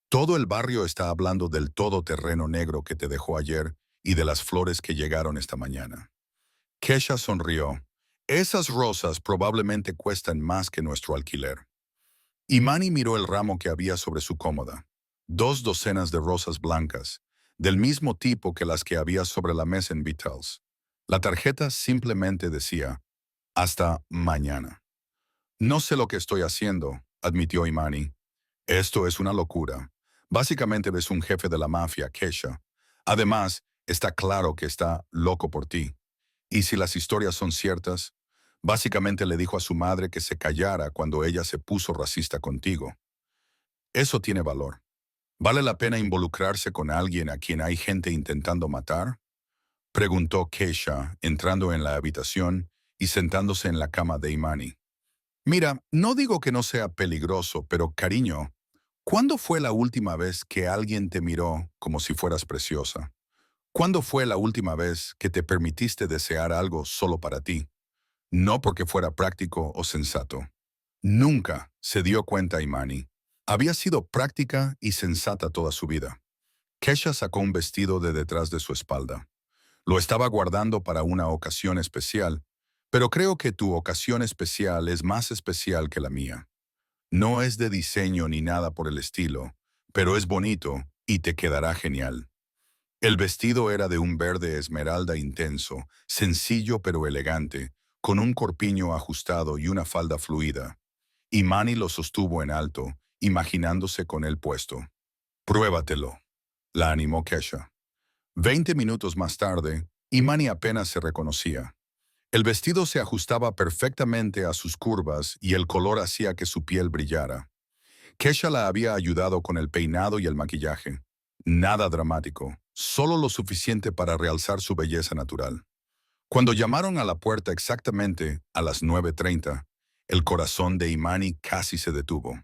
Todo el barrio está hablando del todoterreno negro que te dejó ayer y de las flores que llegaron esta mañana. Kesha sonrió. Esas rosas probablemente cuestan más que nuestro alquiler. Imani miró el ramo que había sobre su cómoda. 2 docenas de rosas blancas, del mismo tipo que las que había sobre la mesa en Vitals. La tarjeta simplemente decía, hasta mañana. No sé lo que estoy haciendo, admitió Imani. Esto es una locura. Básicamente ves un jefe de la mafia, Kesha. Además, está claro que está loco por ti. Y si las historias son ciertas, básicamente le dijo a su madre que se callara cuando ella se puso racista contigo. Eso tiene valor. ¿Vale la pena involucrarse con alguien a quien hay gente intentando matar? Preguntó Keisha, entrando en la habitación y sentándose en la cama de Imani. Mira, no digo que no sea peligroso, pero cariño, ¿cuándo fue la última vez que alguien te miró como si fueras preciosa? ¿Cuándo fue la última vez que te permitiste desear algo solo para ti? No porque fuera práctico o sensato. Nunca se dio cuenta Imani. Había sido práctica y sensata toda su vida. Kesha sacó un vestido de detrás de su espalda. Lo estaba guardando para una ocasión especial, pero creo que tu ocasión especial es más especial que la mía. No es de diseño ni nada por el estilo, pero es bonito y te quedará genial. El vestido era de un verde esmeralda intenso, sencillo pero elegante, con un corpiño ajustado y una falda fluida. Imani lo sostuvo en alto, imaginándose con él puesto. Pruébatelo, la animó Kesha. 20 minutos más tarde, Imani apenas se reconocía. El vestido se ajustaba perfectamente a sus curvas y el color hacía que su piel brillara. Kesha la había ayudado con el peinado y el maquillaje. Nada dramático, solo lo suficiente para realzar su belleza natural. Cuando llamaron a la puerta exactamente a las 9:30, el corazón de Imani casi se detuvo.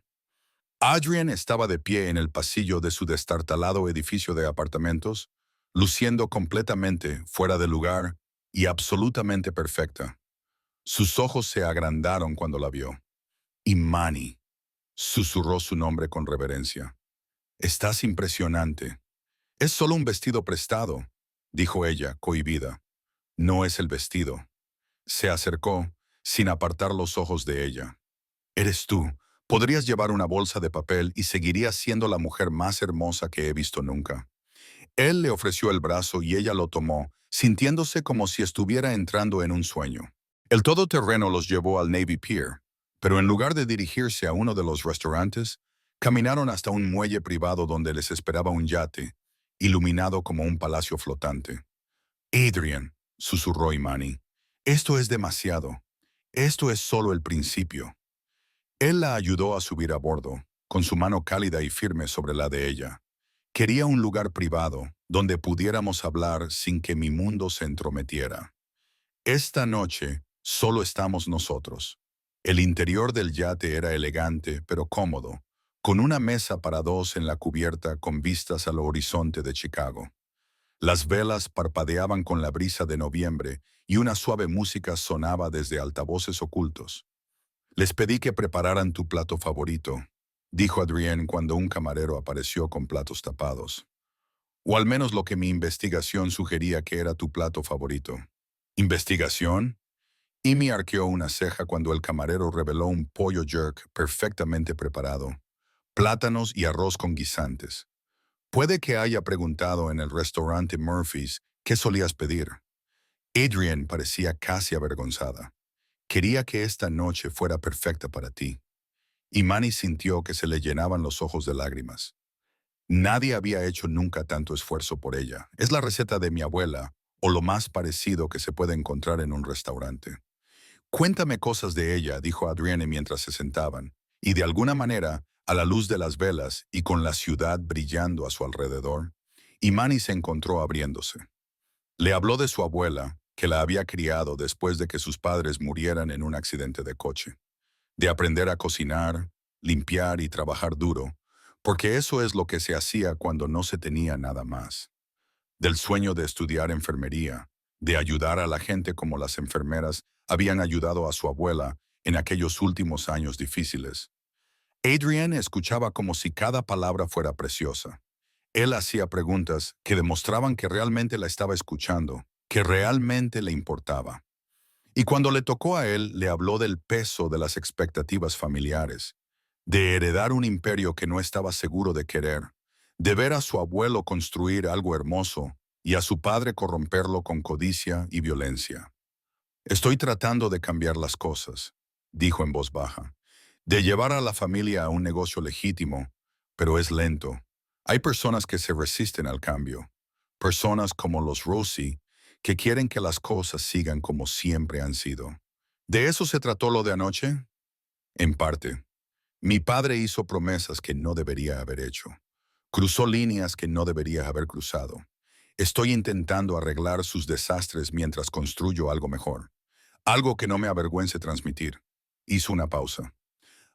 Adrian estaba de pie en el pasillo de su destartalado edificio de apartamentos, luciendo completamente fuera de lugar y absolutamente perfecta. Sus ojos se agrandaron cuando la vio. Imani, susurró su nombre con reverencia. Estás impresionante. Es solo un vestido prestado, dijo ella, cohibida. No es el vestido. Se acercó, sin apartar los ojos de ella. Eres tú. Podrías llevar una bolsa de papel y seguirías siendo la mujer más hermosa que he visto nunca. Él le ofreció el brazo y ella lo tomó, sintiéndose como si estuviera entrando en un sueño. El todoterreno los llevó al Navy Pier, pero en lugar de dirigirse a uno de los restaurantes, caminaron hasta un muelle privado donde les esperaba un yate, iluminado como un palacio flotante. Adrian, susurró Imani, Esto es demasiado. Esto es solo el principio. Él la ayudó a subir a bordo, con su mano cálida y firme sobre la de ella. Quería un lugar privado, donde pudiéramos hablar sin que mi mundo se entrometiera. Esta noche solo estamos nosotros. El interior del yate era elegante, pero cómodo, con una mesa para dos en la cubierta con vistas al horizonte de Chicago. Las velas parpadeaban con la brisa de noviembre y una suave música sonaba desde altavoces ocultos. Les pedí que prepararan tu plato favorito, dijo Adrienne cuando un camarero apareció con platos tapados. O al menos lo que mi investigación sugería que era tu plato favorito. ¿Investigación? Amy arqueó una ceja cuando el camarero reveló un pollo jerk perfectamente preparado, plátanos y arroz con guisantes. Puede que haya preguntado en el restaurante Murphy's qué solías pedir. Adrienne parecía casi avergonzada. Quería que esta noche fuera perfecta para ti. Y Manny sintió que se le llenaban los ojos de lágrimas. Nadie había hecho nunca tanto esfuerzo por ella. Es la receta de mi abuela, o lo más parecido que se puede encontrar en un restaurante. Cuéntame cosas de ella, dijo Adrienne mientras se sentaban, y de alguna manera, a la luz de las velas y con la ciudad brillando a su alrededor, Imani se encontró abriéndose. Le habló de su abuela, que la había criado después de que sus padres murieran en un accidente de coche, de aprender a cocinar, limpiar y trabajar duro, porque eso es lo que se hacía cuando no se tenía nada más. Del sueño de estudiar enfermería, de ayudar a la gente como las enfermeras habían ayudado a su abuela en aquellos últimos años difíciles. Adrienne escuchaba como si cada palabra fuera preciosa. Él hacía preguntas que demostraban que realmente la estaba escuchando, que realmente le importaba. Y cuando le tocó a él, le habló del peso de las expectativas familiares, de heredar un imperio que no estaba seguro de querer, de ver a su abuelo construir algo hermoso y a su padre corromperlo con codicia y violencia. Estoy tratando de cambiar las cosas, dijo en voz baja, de llevar a la familia a un negocio legítimo, pero es lento. Hay personas que se resisten al cambio, personas como los Rossi, que quieren que las cosas sigan como siempre han sido. ¿De eso se trató lo de anoche? En parte. Mi padre hizo promesas que no debería haber hecho. Cruzó líneas que no debería haber cruzado. Estoy intentando arreglar sus desastres mientras construyo algo mejor. Algo que no me avergüence transmitir. Hizo una pausa.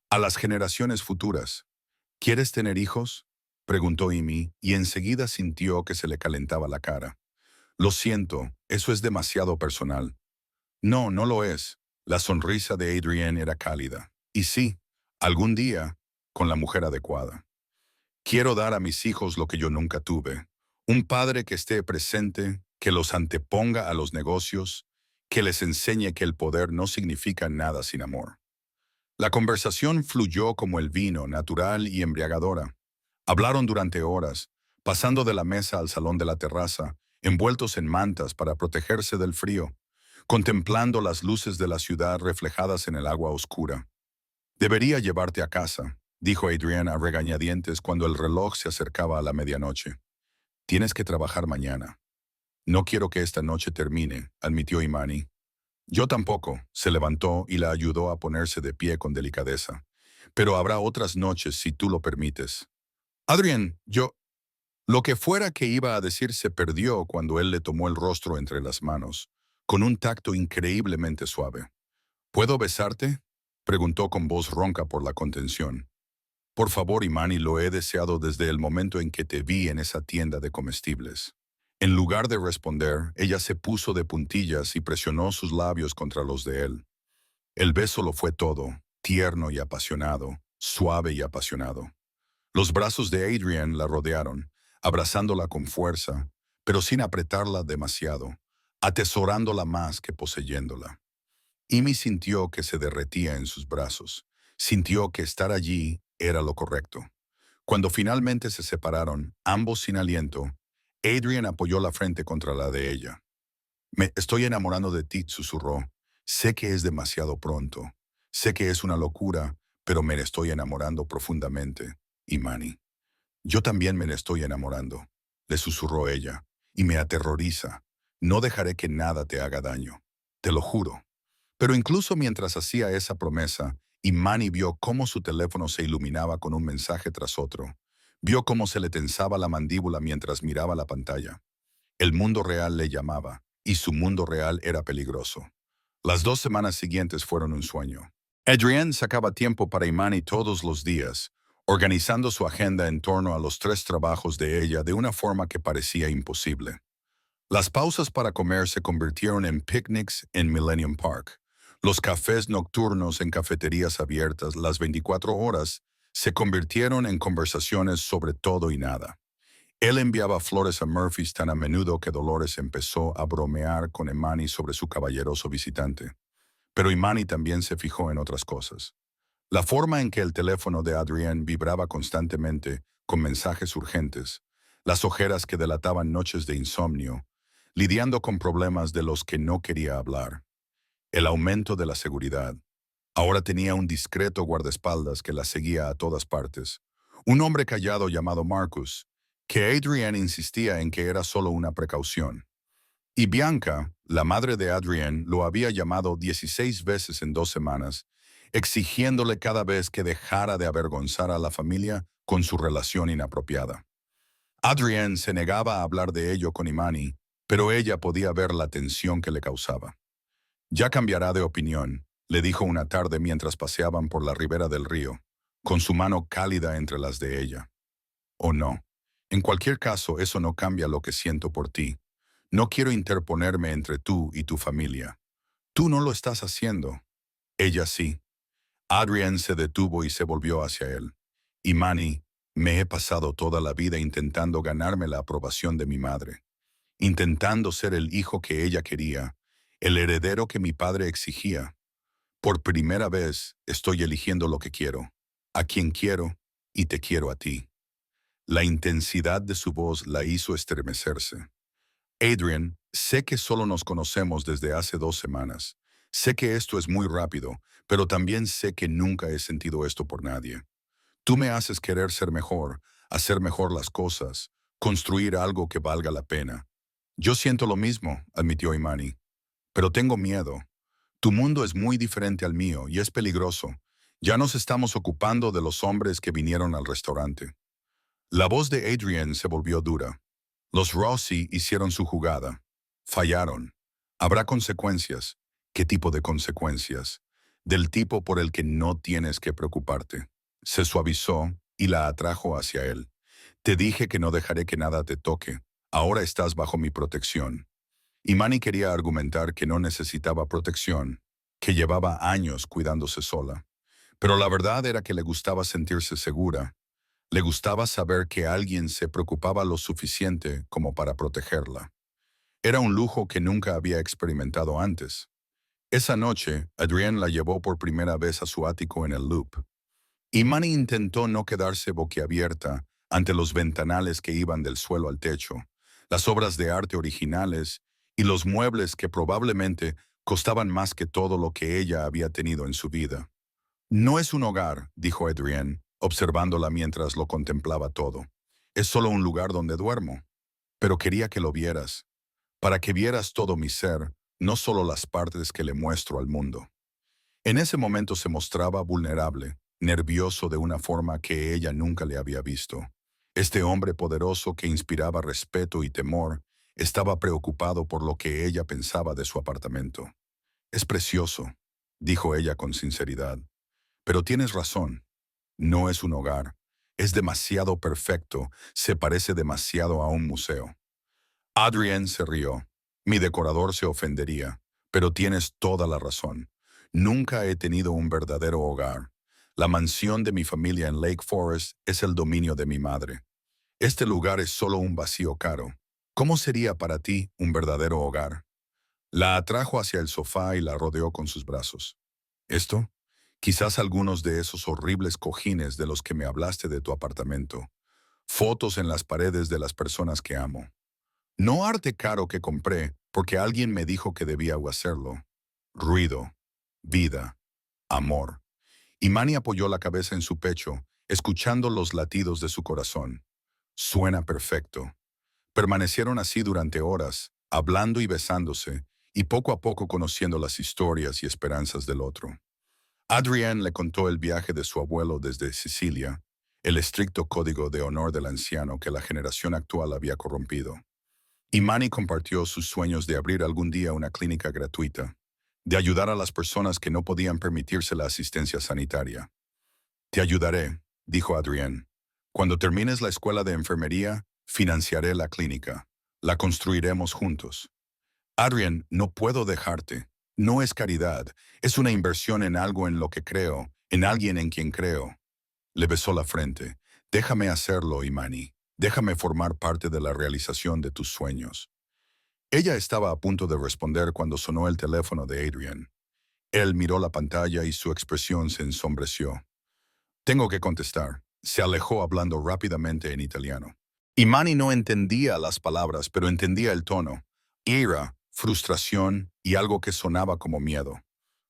A las generaciones futuras. ¿Quieres tener hijos? Preguntó Amy y enseguida sintió que se le calentaba la cara. Lo siento, eso es demasiado personal. No, no lo es. La sonrisa de Adrienne era cálida. Y sí, algún día, con la mujer adecuada. Quiero dar a mis hijos lo que yo nunca tuve. Un padre que esté presente, que los anteponga a los negocios, que les enseñe que el poder no significa nada sin amor. La conversación fluyó como el vino, natural y embriagadora. Hablaron durante horas, pasando de la mesa al salón de la terraza, envueltos en mantas para protegerse del frío, contemplando las luces de la ciudad reflejadas en el agua oscura. Debería llevarte a casa, dijo Adrienne a regañadientes cuando el reloj se acercaba a la medianoche. Tienes que trabajar mañana. No quiero que esta noche termine, admitió Imani. Yo tampoco, se levantó y la ayudó a ponerse de pie con delicadeza. Pero habrá otras noches si tú lo permites. Adrienne, yo... Lo que fuera que iba a decir se perdió cuando él le tomó el rostro entre las manos, con un tacto increíblemente suave. ¿Puedo besarte? Preguntó con voz ronca por la contención. Por favor, Imani, lo he deseado desde el momento en que te vi en esa tienda de comestibles. En lugar de responder, ella se puso de puntillas y presionó sus labios contra los de él. El beso lo fue todo, tierno y apasionado, suave y apasionado. Los brazos de Adrienne la rodearon, abrazándola con fuerza, pero sin apretarla demasiado, atesorándola más que poseyéndola. Amy sintió que se derretía en sus brazos, sintió que estar allí era lo correcto. Cuando finalmente se separaron, ambos sin aliento, Adrienne apoyó la frente contra la de ella. Me estoy enamorando de ti, susurró. Sé que es demasiado pronto. Sé que es una locura, pero me estoy enamorando profundamente, Imani. Yo también me estoy enamorando, le susurró ella, y me aterroriza. No dejaré que nada te haga daño. te lo juro. Pero incluso mientras hacía esa promesa, Imani vio cómo su teléfono se iluminaba con un mensaje tras otro. Vio cómo se le tensaba la mandíbula mientras miraba la pantalla. El mundo real le llamaba, y su mundo real era peligroso. Las 2 semanas siguientes fueron un sueño. Adrienne sacaba tiempo para Imani todos los días, organizando su agenda en torno a los 3 trabajos de ella de una forma que parecía imposible. Las pausas para comer se convirtieron en picnics en Millennium Park. Los cafés nocturnos en cafeterías abiertas las 24 horas se convirtieron en conversaciones sobre todo y nada. Él enviaba flores a Murphys tan a menudo que Dolores empezó a bromear con Imani sobre su caballeroso visitante. Pero Imani también se fijó en otras cosas. La forma en que el teléfono de Adrienne vibraba constantemente con mensajes urgentes, las ojeras que delataban noches de insomnio, lidiando con problemas de los que no quería hablar, el aumento de la seguridad. Ahora tenía un discreto guardaespaldas que la seguía a todas partes, un hombre callado llamado Marcus, que Adrienne insistía en que era solo una precaución. Y Bianca, la madre de Adrienne, lo había llamado 16 veces en 2 semanas, exigiéndole cada vez que dejara de avergonzar a la familia con su relación inapropiada. Adrienne se negaba a hablar de ello con Imani, pero ella podía ver la tensión que le causaba. Ya cambiará de opinión, le dijo una tarde mientras paseaban por la ribera del río, con su mano cálida entre las de ella. O no. En cualquier caso, eso no cambia lo que siento por ti. No quiero interponerme entre tú y tu familia. Tú no lo estás haciendo. Ella sí. Adrienne se detuvo y se volvió hacia él. Imani, me he pasado toda la vida intentando ganarme la aprobación de mi madre, intentando ser el hijo que ella quería, el heredero que mi padre exigía. Por primera vez estoy eligiendo lo que quiero, a quien quiero y te quiero a ti. La intensidad de su voz la hizo estremecerse. Adrian, sé que solo nos conocemos desde hace 2 semanas. Sé que esto es muy rápido, pero también sé que nunca he sentido esto por nadie. Tú me haces querer ser mejor, hacer mejor las cosas, construir algo que valga la pena. Yo siento lo mismo, admitió Imani, pero tengo miedo. Tu mundo es muy diferente al mío y es peligroso. Ya nos estamos ocupando de los hombres que vinieron al restaurante. La voz de Adrienne se volvió dura. Los Rossi hicieron su jugada. Fallaron. Habrá consecuencias. ¿Qué tipo de consecuencias? Del tipo por el que no tienes que preocuparte. Se suavizó y la atrajo hacia él. Te dije que no dejaré que nada te toque. Ahora estás bajo mi protección. Imani quería argumentar que no necesitaba protección, que llevaba años cuidándose sola. Pero la verdad era que le gustaba sentirse segura. Le gustaba saber que alguien se preocupaba lo suficiente como para protegerla. Era un lujo que nunca había experimentado antes. Esa noche, Adrienne la llevó por primera vez a su ático en el Loop. Imani intentó no quedarse boquiabierta ante los ventanales que iban del suelo al techo, las obras de arte originales y los muebles que probablemente costaban más que todo lo que ella había tenido en su vida. No es un hogar, dijo Adrienne, observándola mientras lo contemplaba todo. Es solo un lugar donde duermo. Pero quería que lo vieras, para que vieras todo mi ser, no solo las partes que le muestro al mundo. En ese momento se mostraba vulnerable, nervioso de una forma que ella nunca le había visto. Este hombre poderoso que inspiraba respeto y temor estaba preocupado por lo que ella pensaba de su apartamento. Es precioso, dijo ella con sinceridad. Pero tienes razón, no es un hogar. Es demasiado perfecto, se parece demasiado a un museo. Adrienne se rió. Mi decorador se ofendería, pero tienes toda la razón. Nunca he tenido un verdadero hogar. La mansión de mi familia en Lake Forest es el dominio de mi madre. Este lugar es solo un vacío caro. ¿Cómo sería para ti un verdadero hogar? La atrajo hacia el sofá y la rodeó con sus brazos. ¿Esto? Quizás algunos de esos horribles cojines de los que me hablaste de tu apartamento. Fotos en las paredes de las personas que amo. No arte caro que compré porque alguien me dijo que debía hacerlo. Ruido, vida, amor. Imani apoyó la cabeza en su pecho, escuchando los latidos de su corazón. Suena perfecto. Permanecieron así durante horas, hablando y besándose, y poco a poco conociendo las historias y esperanzas del otro. Adrienne le contó el viaje de su abuelo desde Sicilia, el estricto código de honor del anciano que la generación actual había corrompido. Imani compartió sus sueños de abrir algún día una clínica gratuita, de ayudar a las personas que no podían permitirse la asistencia sanitaria. Te ayudaré, dijo Adrienne. Cuando termines la escuela de enfermería, financiaré la clínica. La construiremos juntos. Adrienne, no puedo dejarte. No es caridad, es una inversión en algo en lo que creo, en alguien en quien creo. Le besó la frente. Déjame hacerlo, Imani. Déjame formar parte de la realización de tus sueños. Ella estaba a punto de responder cuando sonó el teléfono de Adrienne. Él miró la pantalla y su expresión se ensombreció. Tengo que contestar. Se alejó hablando rápidamente en italiano. Imani no entendía las palabras, pero entendía el tono. Ira, frustración y algo que sonaba como miedo.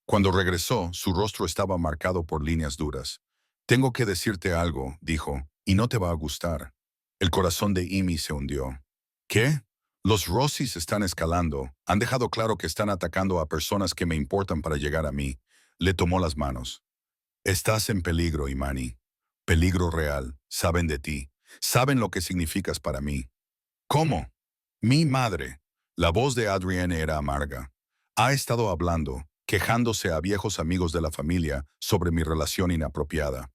Cuando regresó, su rostro estaba marcado por líneas duras. Tengo que decirte algo, dijo, y no te va a gustar. El corazón de Imi se hundió. ¿Qué? Los Rossis están escalando. Han dejado claro que están atacando a personas que me importan para llegar a mí. Le tomó las manos. Estás en peligro, Imani. Peligro real. Saben de ti. Saben lo que significas para mí. ¿Cómo? Mi madre. La voz de Adrienne era amarga. Ha estado hablando, quejándose a viejos amigos de la familia sobre mi relación inapropiada.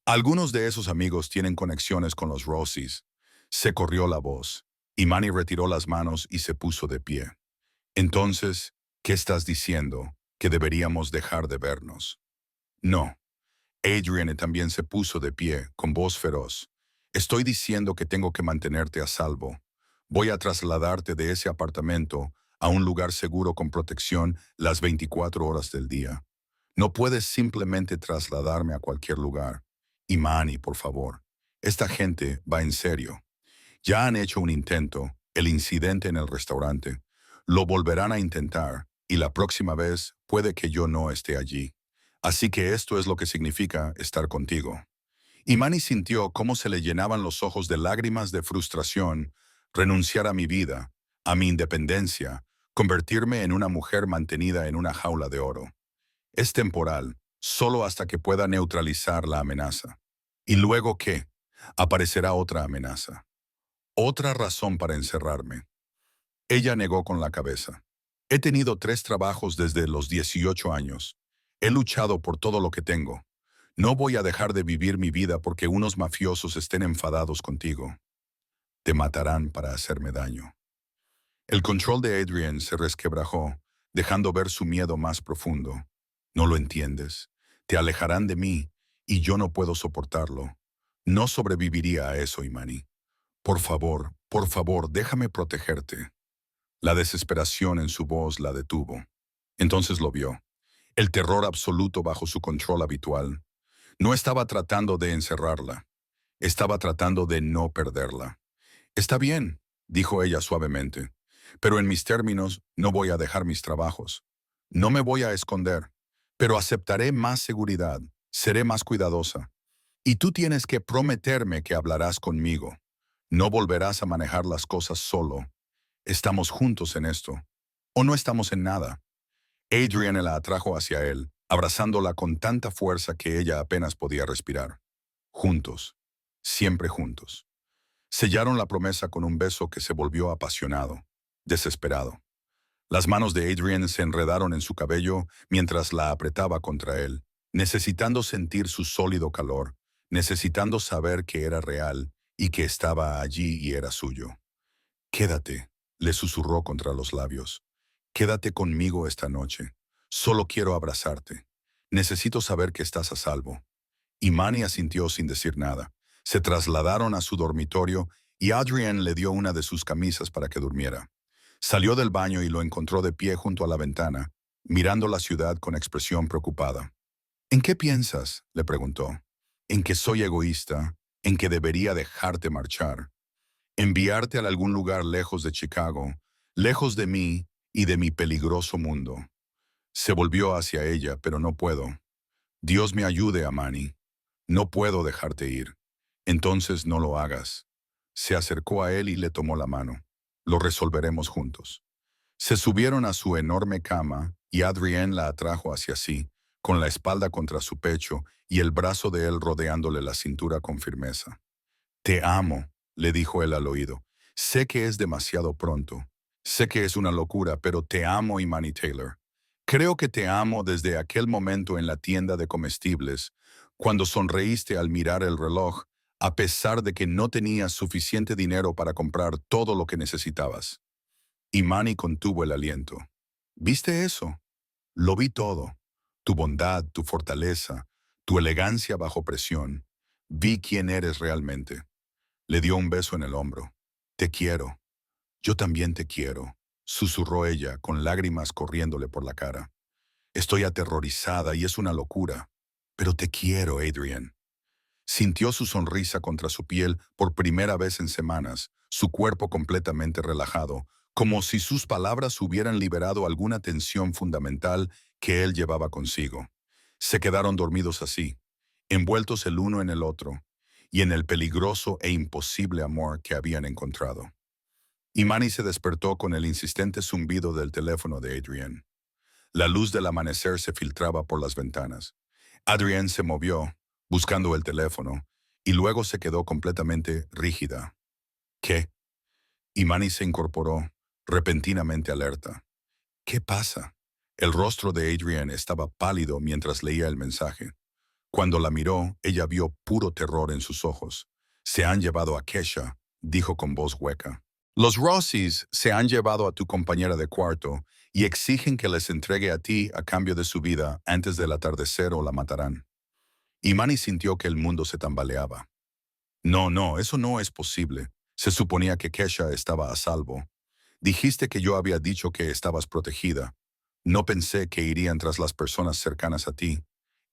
Algunos de esos amigos tienen conexiones con los Rossis. Se corrió la voz. Imani retiró las manos y se puso de pie. Entonces, ¿qué estás diciendo? ¿Que deberíamos dejar de vernos? No. Adrienne también se puso de pie, con voz feroz. Estoy diciendo que tengo que mantenerte a salvo. Voy a trasladarte de ese apartamento a un lugar seguro con protección las 24 horas del día. No puedes simplemente trasladarme a cualquier lugar. Imani, por favor. Esta gente va en serio. Ya han hecho un intento, el incidente en el restaurante. Lo volverán a intentar, y la próxima vez puede que yo no esté allí. Así que esto es lo que significa estar contigo. Imani sintió cómo se le llenaban los ojos de lágrimas de frustración, renunciar a mi vida, a mi independencia, convertirme en una mujer mantenida en una jaula de oro. Es temporal, solo hasta que pueda neutralizar la amenaza. ¿Y luego qué? Aparecerá otra amenaza. Otra razón para encerrarme. Ella negó con la cabeza. He tenido 3 trabajos desde los 18 años. He luchado por todo lo que tengo. No voy a dejar de vivir mi vida porque unos mafiosos estén enfadados contigo. Te matarán para hacerme daño. El control de Adrienne se resquebrajó, dejando ver su miedo más profundo. No lo entiendes. Te alejarán de mí, y yo no puedo soportarlo. No sobreviviría a eso, Imani. Por favor, déjame protegerte. La desesperación en su voz la detuvo. Entonces lo vio. El terror absoluto bajo su control habitual. No estaba tratando de encerrarla. Estaba tratando de no perderla. Está bien, dijo ella suavemente, pero en mis términos no voy a dejar mis trabajos. No me voy a esconder, pero aceptaré más seguridad, seré más cuidadosa. Y tú tienes que prometerme que hablarás conmigo. No volverás a manejar las cosas solo. Estamos juntos en esto. O no estamos en nada. Adrienne la atrajo hacia él, abrazándola con tanta fuerza que ella apenas podía respirar. Juntos. Siempre juntos. Sellaron la promesa con un beso que se volvió apasionado, desesperado. Las manos de Adrienne se enredaron en su cabello mientras la apretaba contra él, necesitando sentir su sólido calor, necesitando saber que era real y que estaba allí y era suyo. Quédate, le susurró contra los labios. Quédate conmigo esta noche. Solo quiero abrazarte. Necesito saber que estás a salvo. Imani asintió sin decir nada. Se trasladaron a su dormitorio y Adrienne le dio una de sus camisas para que durmiera. Salió del baño y lo encontró de pie junto a la ventana, mirando la ciudad con expresión preocupada. ¿En qué piensas?, le preguntó. En que soy egoísta, en que debería dejarte marchar, enviarte a algún lugar lejos de Chicago, lejos de mí y de mi peligroso mundo. Se volvió hacia ella, pero no puedo. Dios me ayude, Amani. No puedo dejarte ir. Entonces no lo hagas. Se acercó a él y le tomó la mano. Lo resolveremos juntos. Se subieron a su enorme cama y Adrienne la atrajo hacia sí, con la espalda contra su pecho y el brazo de él rodeándole la cintura con firmeza. Te amo, le dijo él al oído. Sé que es demasiado pronto. Sé que es una locura, pero te amo, Imani Taylor. Creo que te amo desde aquel momento en la tienda de comestibles, cuando sonreíste al mirar el reloj, a pesar de que no tenías suficiente dinero para comprar todo lo que necesitabas. Imani contuvo el aliento. ¿Viste eso? Lo vi todo. Tu bondad, tu fortaleza, tu elegancia bajo presión. Vi quién eres realmente. Le dio un beso en el hombro. Te quiero. Yo también te quiero, susurró ella, con lágrimas corriéndole por la cara. Estoy aterrorizada y es una locura. Pero te quiero, Adrian. Sintió su sonrisa contra su piel por primera vez en semanas, su cuerpo completamente relajado, como si sus palabras hubieran liberado alguna tensión fundamental que él llevaba consigo. Se quedaron dormidos así, envueltos el uno en el otro, y en el peligroso e imposible amor que habían encontrado. Imani se despertó con el insistente zumbido del teléfono de Adrienne. La luz del amanecer se filtraba por las ventanas. Adrienne se movió, buscando el teléfono, y luego se quedó completamente rígida. ¿Qué? Imani se incorporó, repentinamente alerta. ¿Qué pasa? El rostro de Adrienne estaba pálido mientras leía el mensaje. Cuando la miró, ella vio puro terror en sus ojos. Se han llevado a Kesha, dijo con voz hueca. Los Rossis se han llevado a tu compañera de cuarto y exigen que les entregue a ti a cambio de su vida antes del atardecer o la matarán. Imani sintió que el mundo se tambaleaba. No, no, eso no es posible. Se suponía que Kesha estaba a salvo. Dijiste que yo había dicho que estabas protegida. No pensé que irían tras las personas cercanas a ti.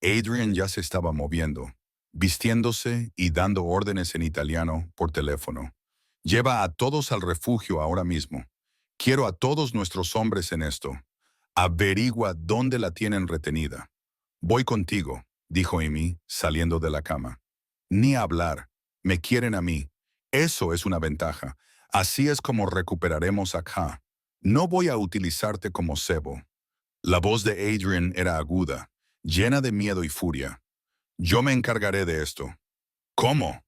Adrian ya se estaba moviendo, vistiéndose y dando órdenes en italiano por teléfono. Lleva a todos al refugio ahora mismo. Quiero a todos nuestros hombres en esto. Averigua dónde la tienen retenida. Voy contigo, dijo Amy, saliendo de la cama. Ni hablar. Me quieren a mí. Eso es una ventaja. Así es como recuperaremos a Ka. No voy a utilizarte como cebo. La voz de Adrian era aguda, llena de miedo y furia. Yo me encargaré de esto. ¿Cómo?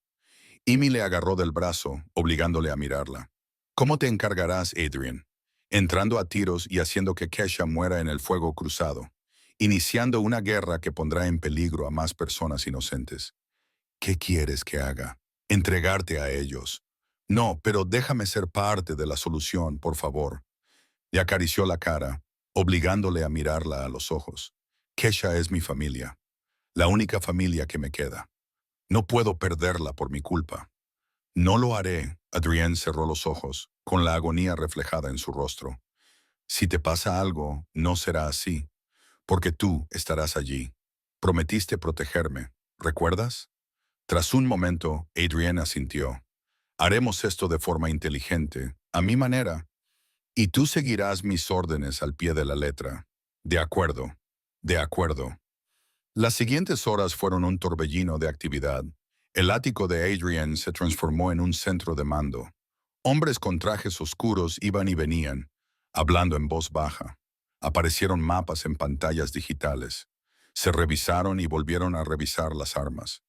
Amy le agarró del brazo, obligándole a mirarla. ¿Cómo te encargarás, Adrian? Entrando a tiros y haciendo que Kesha muera en el fuego cruzado, iniciando una guerra que pondrá en peligro a más personas inocentes. ¿Qué quieres que haga? Entregarte a ellos. No, pero déjame ser parte de la solución, por favor. Le acarició la cara, obligándole a mirarla a los ojos. Kesha es mi familia, la única familia que me queda. No puedo perderla por mi culpa. No lo haré, Adrienne cerró los ojos, con la agonía reflejada en su rostro. Si te pasa algo, no será así, porque tú estarás allí. Prometiste protegerme, ¿recuerdas? Tras un momento, Adrienne asintió. Haremos esto de forma inteligente, a mi manera, y tú seguirás mis órdenes al pie de la letra. De acuerdo, de acuerdo. Las siguientes horas fueron un torbellino de actividad. El ático de Adrienne se transformó en un centro de mando. Hombres con trajes oscuros iban y venían, hablando en voz baja. Aparecieron mapas en pantallas digitales. Se revisaron y volvieron a revisar las armas.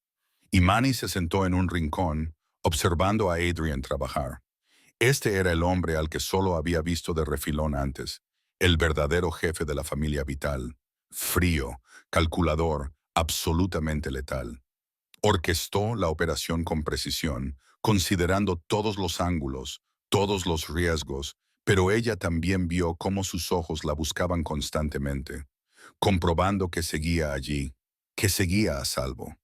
Imani se sentó en un rincón, observando a Adrian trabajar. Este era el hombre al que solo había visto de refilón antes, el verdadero jefe de la familia Vital. Frío, calculador, absolutamente letal. Orquestó la operación con precisión, considerando todos los ángulos, todos los riesgos, pero ella también vio cómo sus ojos la buscaban constantemente, comprobando que seguía allí, que seguía a salvo.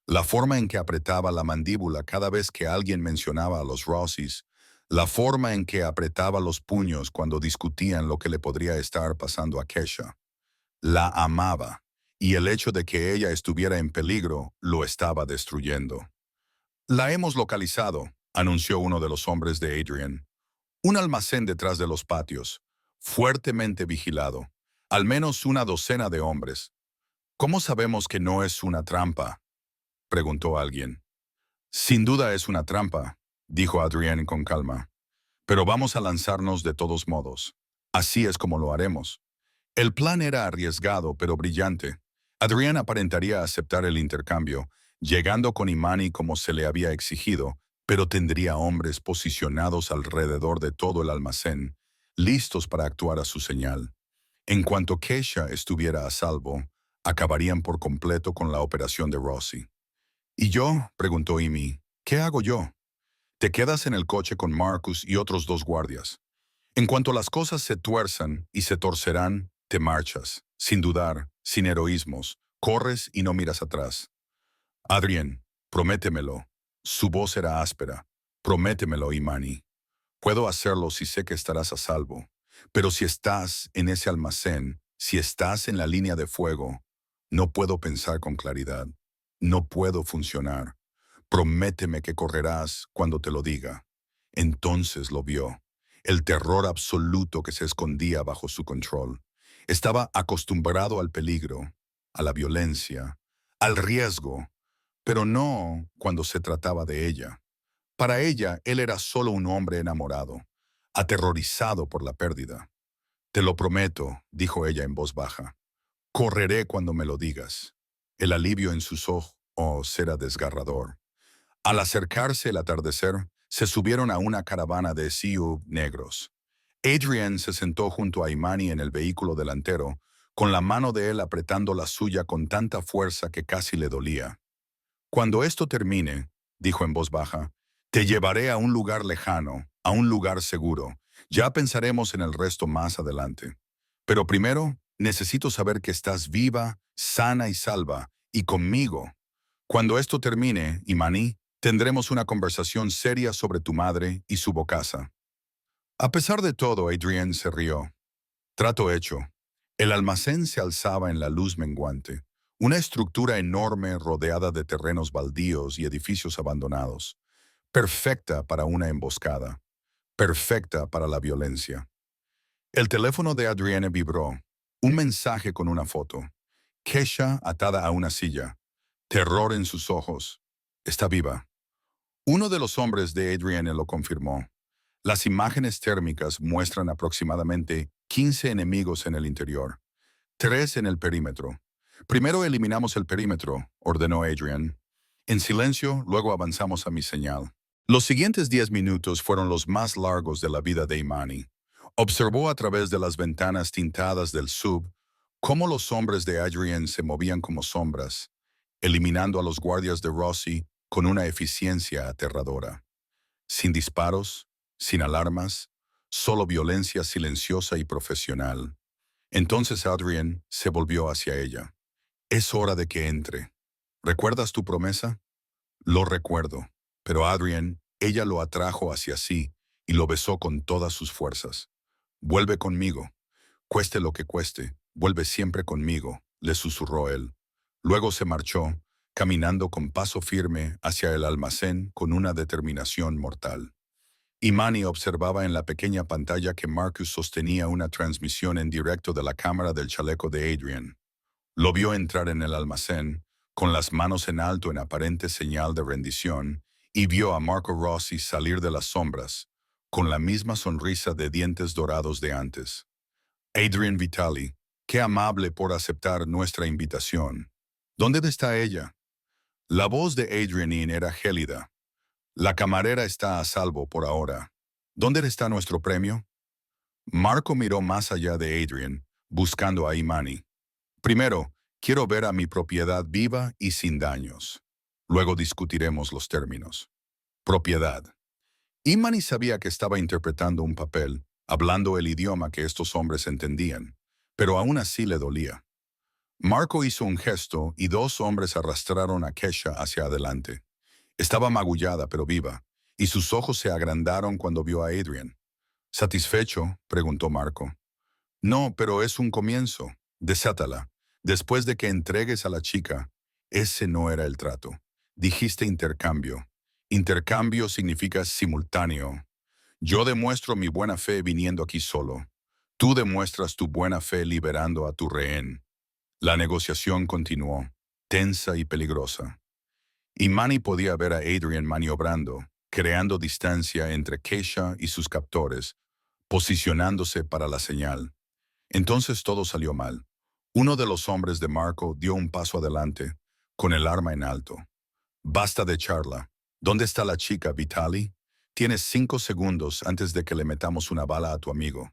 La forma en que apretaba la mandíbula cada vez que alguien mencionaba a los Rossis, la forma en que apretaba los puños cuando discutían lo que le podría estar pasando a Kesha. La amaba, y el hecho de que ella estuviera en peligro lo estaba destruyendo. La hemos localizado, anunció uno de los hombres de Adrian. Un almacén detrás de los patios, fuertemente vigilado. Al menos una docena de hombres. ¿Cómo sabemos que no es una trampa?, preguntó alguien. Sin duda es una trampa, dijo Adrienne con calma. Pero vamos a lanzarnos de todos modos. Así es como lo haremos. El plan era arriesgado pero brillante. Adrián aparentaría aceptar el intercambio, llegando con Imani como se le había exigido, pero tendría hombres posicionados alrededor de todo el almacén, listos para actuar a su señal. En cuanto Keisha estuviera a salvo, acabarían por completo con la operación de Rossi. ¿Y yo? Preguntó Amy. ¿Qué hago yo? Te quedas en el coche con Marcus y otros dos guardias. En cuanto las cosas se tuerzan y se torcerán, te marchas, sin dudar, sin heroísmos, corres y no miras atrás. Adrien, prométemelo. Su voz era áspera. Prométemelo, Imani. Puedo hacerlo si sé que estarás a salvo. Pero si estás en ese almacén, si estás en la línea de fuego, no puedo pensar con claridad. No puedo funcionar. Prométeme que correrás cuando te lo diga. Entonces lo vio. El terror absoluto que se escondía bajo su control. Estaba acostumbrado al peligro, a la violencia, al riesgo, pero no cuando se trataba de ella. Para ella, él era solo un hombre enamorado, aterrorizado por la pérdida. Te lo prometo, dijo ella en voz baja. Correré cuando me lo digas. El alivio en sus ojos era desgarrador. Al acercarse el atardecer, se subieron a una caravana de SUV negros. Adrian se sentó junto a Imani en el vehículo delantero, con la mano de él apretando la suya con tanta fuerza que casi le dolía. Cuando esto termine, dijo en voz baja, te llevaré a un lugar lejano, a un lugar seguro. Ya pensaremos en el resto más adelante. Pero primero, necesito saber que estás viva, sana y salva, y conmigo. Cuando esto termine, Imani, tendremos una conversación seria sobre tu madre y su bocaza. A pesar de todo, Adrienne se rió. Trato hecho. El almacén se alzaba en la luz menguante, una estructura enorme rodeada de terrenos baldíos y edificios abandonados, perfecta para una emboscada, perfecta para la violencia. El teléfono de Adrienne vibró, un mensaje con una foto. Keisha atada a una silla, terror en sus ojos. Está viva. Uno de los hombres de Adrienne lo confirmó. Las imágenes térmicas muestran aproximadamente 15 enemigos en el interior, 3 en el perímetro. Primero eliminamos el perímetro, ordenó Adrian. En silencio, luego avanzamos a mi señal. Los siguientes 10 minutos fueron los más largos de la vida de Imani. Observó a través de las ventanas tintadas del sub cómo los hombres de Adrian se movían como sombras, eliminando a los guardias de Rossi con una eficiencia aterradora. Sin disparos, sin alarmas, solo violencia silenciosa y profesional. Entonces Adrian se volvió hacia ella. Es hora de que entre. ¿Recuerdas tu promesa? Lo recuerdo, pero Adrian, ella lo atrajo hacia sí y lo besó con todas sus fuerzas. Vuelve conmigo. Cueste lo que cueste, vuelve siempre conmigo, le susurró él. Luego se marchó, caminando con paso firme hacia el almacén con una determinación mortal. Imani observaba en la pequeña pantalla que Marcus sostenía una transmisión en directo de la cámara del chaleco de Adrian. Lo vio entrar en el almacén, con las manos en alto en aparente señal de rendición, y vio a Marco Rossi salir de las sombras, con la misma sonrisa de dientes dorados de antes. Adrian Vitali, qué amable por aceptar nuestra invitación. ¿Dónde está ella? La voz de Adrianine era gélida. La camarera está a salvo por ahora. ¿Dónde está nuestro premio? Marco miró más allá de Adrian, buscando a Imani. Primero, quiero ver a mi propiedad viva y sin daños. Luego discutiremos los términos. Propiedad. Imani sabía que estaba interpretando un papel, hablando el idioma que estos hombres entendían, pero aún así le dolía. Marco hizo un gesto y 2 hombres arrastraron a Keisha hacia adelante. Estaba magullada pero viva, y sus ojos se agrandaron cuando vio a Adrian. ¿Satisfecho?, preguntó Marco. No, pero es un comienzo. Desátala. Después de que entregues a la chica, ese no era el trato. Dijiste intercambio. Intercambio significa simultáneo. Yo demuestro mi buena fe viniendo aquí solo. Tú demuestras tu buena fe liberando a tu rehén. La negociación continuó, tensa y peligrosa. Imani podía ver a Adrian maniobrando, creando distancia entre Keisha y sus captores, posicionándose para la señal. Entonces todo salió mal. Uno de los hombres de Marco dio un paso adelante, con el arma en alto. Basta de charla. ¿Dónde está la chica, Vitaly? Tienes 5 segundos antes de que le metamos una bala a tu amigo.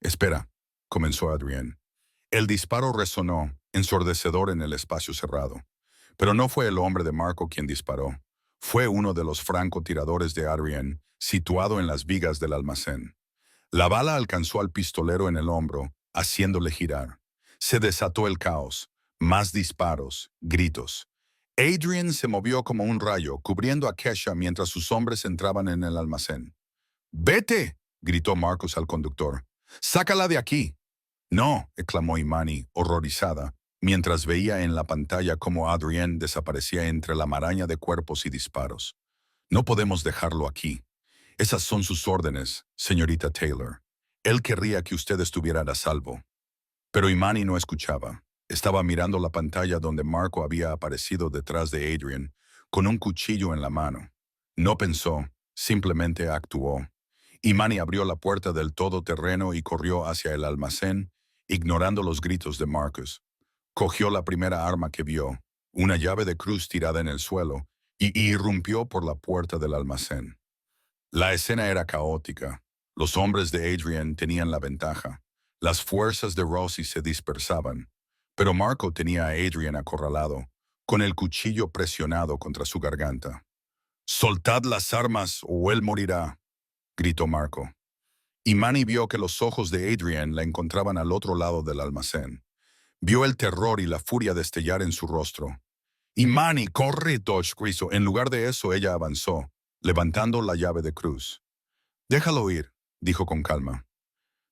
Espera, comenzó Adrian. El disparo resonó, ensordecedor en el espacio cerrado. Pero no fue el hombre de Marco quien disparó. Fue uno de los francotiradores de Adrian, situado en las vigas del almacén. La bala alcanzó al pistolero en el hombro, haciéndole girar. Se desató el caos. Más disparos, gritos. Adrian se movió como un rayo, cubriendo a Kesha mientras sus hombres entraban en el almacén. ¡Vete!, gritó Marcus al conductor. ¡Sácala de aquí! No, exclamó Imani, horrorizada, mientras veía en la pantalla cómo Adrian desaparecía entre la maraña de cuerpos y disparos. No podemos dejarlo aquí. Esas son sus órdenes, señorita Taylor. Él querría que usted estuviera a salvo. Pero Imani no escuchaba. Estaba mirando la pantalla donde Marco había aparecido detrás de Adrian, con un cuchillo en la mano. No pensó, simplemente actuó. Imani abrió la puerta del todoterreno y corrió hacia el almacén, ignorando los gritos de Marcus. Cogió la primera arma que vio, una llave de cruz tirada en el suelo, y irrumpió por la puerta del almacén. La escena era caótica. Los hombres de Adrian tenían la ventaja. Las fuerzas de Rossi se dispersaban, pero Marco tenía a Adrian acorralado, con el cuchillo presionado contra su garganta. «Soltad las armas o él morirá», gritó Marco. Imani vio que los ojos de Adrian la encontraban al otro lado del almacén. Vio el terror y la furia destellar en su rostro. «Imani, corre», Dodge gritó. En lugar de eso, ella avanzó, levantando la llave de cruz. «Déjalo ir», dijo con calma.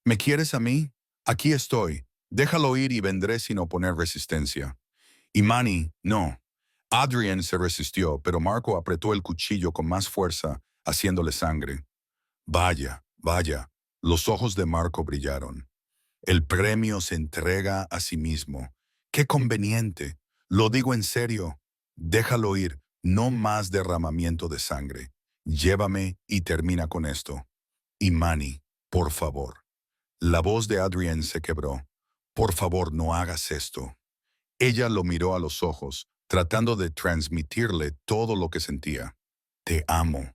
«¿Me quieres a mí? Aquí estoy. Déjalo ir y vendré sin oponer resistencia». Imani, no. Adrian se resistió, pero Marco apretó el cuchillo con más fuerza, haciéndole sangre. Vaya, vaya. Los ojos de Marco brillaron. El premio se entrega a sí mismo. ¡Qué conveniente! Lo digo en serio. Déjalo ir. No más derramamiento de sangre. Llévame y termina con esto. Imani, por favor. La voz de Adrian se quebró. Por favor, no hagas esto. Ella lo miró a los ojos, tratando de transmitirle todo lo que sentía. Te amo.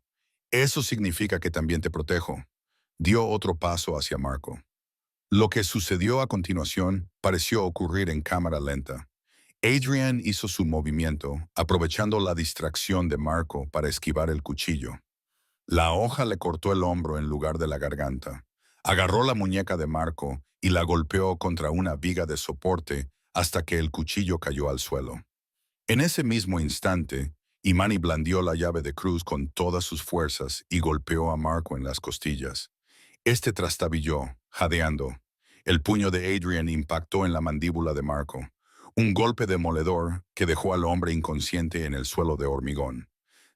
Eso significa que también te protejo. Dio otro paso hacia Marco. Lo que sucedió a continuación pareció ocurrir en cámara lenta. Adrian hizo su movimiento, aprovechando la distracción de Marco para esquivar el cuchillo. La hoja le cortó el hombro en lugar de la garganta. Agarró la muñeca de Marco y la golpeó contra una viga de soporte hasta que el cuchillo cayó al suelo. En ese mismo instante, Imani blandió la llave de cruz con todas sus fuerzas y golpeó a Marco en las costillas. Este trastabilló, jadeando. El puño de Adrian impactó en la mandíbula de Marco, un golpe demoledor que dejó al hombre inconsciente en el suelo de hormigón.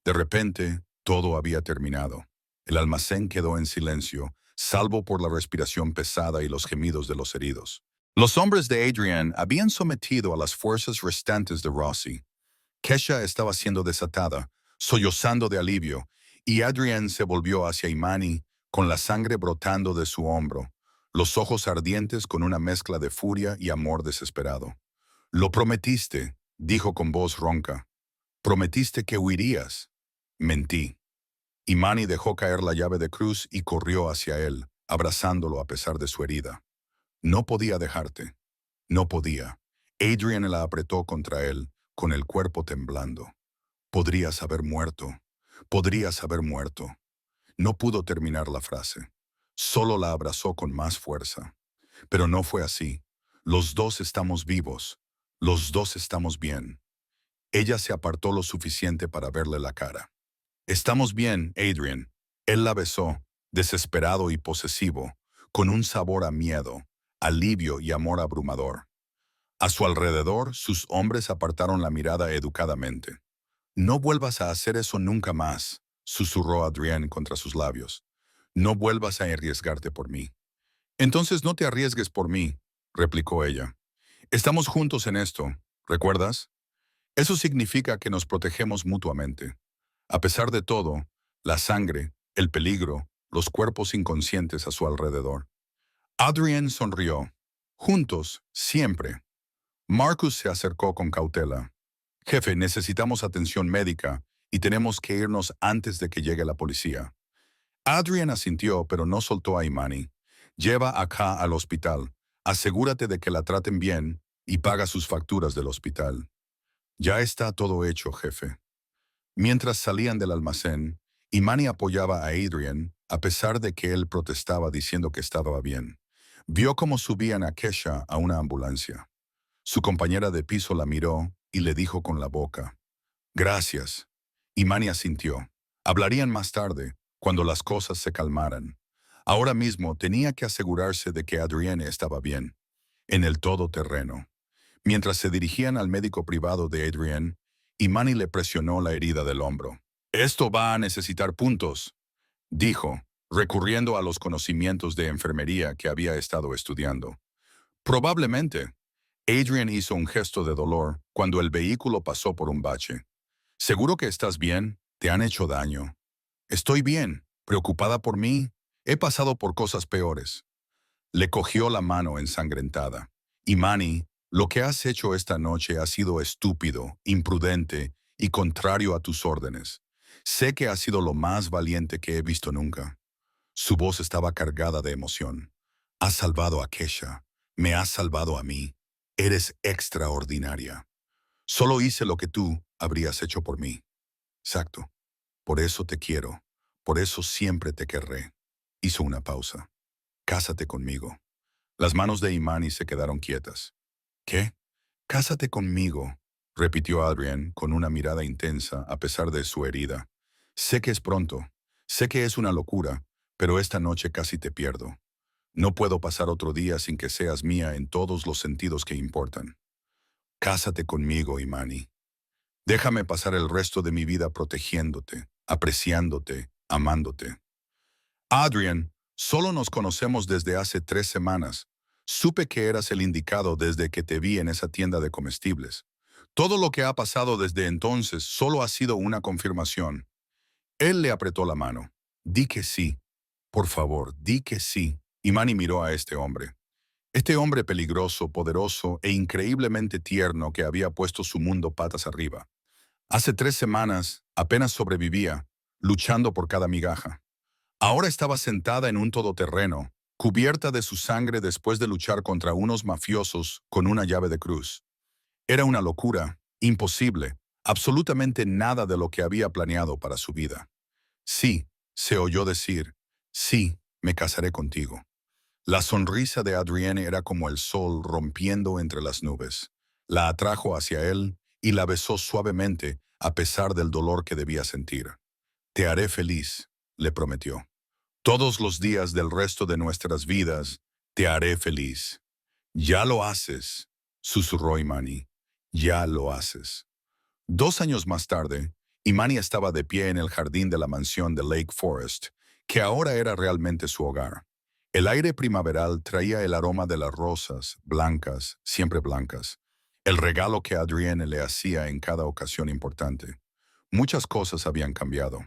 De repente, todo había terminado. El almacén quedó en silencio, salvo por la respiración pesada y los gemidos de los heridos. Los hombres de Adrian habían sometido a las fuerzas restantes de Rossi. Kesha estaba siendo desatada, sollozando de alivio, y Adrian se volvió hacia Imani con la sangre brotando de su hombro, los ojos ardientes con una mezcla de furia y amor desesperado. «Lo prometiste», dijo con voz ronca. «Prometiste que huirías». «Mentí». Imani dejó caer la llave de cruz y corrió hacia él, abrazándolo a pesar de su herida. «No podía dejarte. No podía». Adrian la apretó contra él, con el cuerpo temblando. «Podrías haber muerto. Podrías haber muerto». No pudo terminar la frase. Solo la abrazó con más fuerza. Pero no fue así. Los dos estamos vivos. Los dos estamos bien. Ella se apartó lo suficiente para verle la cara. «Estamos bien, Adrian». Él la besó, desesperado y posesivo, con un sabor a miedo, alivio y amor abrumador. A su alrededor, sus hombres apartaron la mirada educadamente. «No vuelvas a hacer eso nunca más», susurró Adrian contra sus labios. «No vuelvas a arriesgarte por mí». «Entonces no te arriesgues por mí», replicó ella. «Estamos juntos en esto, ¿recuerdas? Eso significa que nos protegemos mutuamente. A pesar de todo, la sangre, el peligro, los cuerpos inconscientes a su alrededor. Adrienne sonrió. Juntos, siempre. Marcus se acercó con cautela. Jefe, necesitamos atención médica y tenemos que irnos antes de que llegue la policía. Adrian asintió, pero no soltó a Imani. Lleva acá al hospital. Asegúrate de que la traten bien y paga sus facturas del hospital. Ya está todo hecho, jefe. Mientras salían del almacén, Imani apoyaba a Adrian, a pesar de que él protestaba diciendo que estaba bien. Vio cómo subían a Kesha a una ambulancia. Su compañera de piso la miró y le dijo con la boca, «Gracias». Imani asintió. Hablarían más tarde, cuando las cosas se calmaran. Ahora mismo tenía que asegurarse de que Adrienne estaba bien, en el todoterreno. Mientras se dirigían al médico privado de Adrienne, Imani le presionó la herida del hombro. «Esto va a necesitar puntos», dijo, recurriendo a los conocimientos de enfermería que había estado estudiando. «Probablemente». Adrienne hizo un gesto de dolor cuando el vehículo pasó por un bache. «¿Seguro que estás bien? ¿Te han hecho daño?» «Estoy bien. ¿Preocupada por mí? He pasado por cosas peores». Le cogió la mano ensangrentada. «Imani, lo que has hecho esta noche ha sido estúpido, imprudente y contrario a tus órdenes. Sé que has sido lo más valiente que he visto nunca». Su voz estaba cargada de emoción. «Has salvado a Kesha. Me has salvado a mí. Eres extraordinaria. Solo hice lo que tú habrías hecho por mí». «Exacto. Por eso te quiero. Por eso siempre te querré». Hizo una pausa. «Cásate conmigo». Las manos de Imani se quedaron quietas. «¿Qué? Cásate conmigo», repitió Adrian con una mirada intensa a pesar de su herida. «Sé que es pronto. Sé que es una locura, pero esta noche casi te pierdo. No puedo pasar otro día sin que seas mía en todos los sentidos que importan. Cásate conmigo, Imani. Déjame pasar el resto de mi vida protegiéndote, apreciándote, amándote». «Adrian, solo nos conocemos desde hace 3 semanas. Supe que eras el indicado desde que te vi en esa tienda de comestibles. Todo lo que ha pasado desde entonces solo ha sido una confirmación». Él le apretó la mano. «Di que sí. Por favor, di que sí». Imani miró a este hombre. Este hombre peligroso, poderoso e increíblemente tierno que había puesto su mundo patas arriba. Hace 3 semanas apenas sobrevivía, luchando por cada migaja. Ahora estaba sentada en un todoterreno, cubierta de su sangre después de luchar contra unos mafiosos con una llave de cruz. Era una locura, imposible, absolutamente nada de lo que había planeado para su vida. «Sí», se oyó decir, «sí, me casaré contigo». La sonrisa de Adrienne era como el sol rompiendo entre las nubes. La atrajo hacia él y la besó suavemente a pesar del dolor que debía sentir. «Te haré feliz», le prometió. «Todos los días del resto de nuestras vidas, te haré feliz». «Ya lo haces», susurró Imani. «Ya lo haces». 2 años más tarde, Imani estaba de pie en el jardín de la mansión de Lake Forest, que ahora era realmente su hogar. El aire primaveral traía el aroma de las rosas, blancas, siempre blancas, el regalo que Adrienne le hacía en cada ocasión importante. Muchas cosas habían cambiado.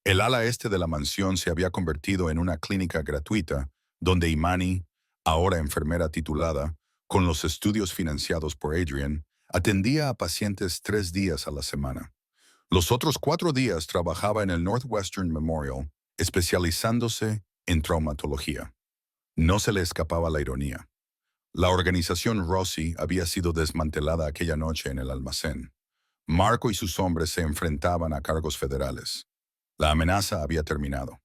El ala este de la mansión se había convertido en una clínica gratuita, donde Imani, ahora enfermera titulada, con los estudios financiados por Adrian, atendía a pacientes 3 días a la semana. Los otros 4 días trabajaba en el Northwestern Memorial, especializándose en traumatología. No se le escapaba la ironía. La organización Rossi había sido desmantelada aquella noche en el almacén. Marco y sus hombres se enfrentaban a cargos federales. La amenaza había terminado.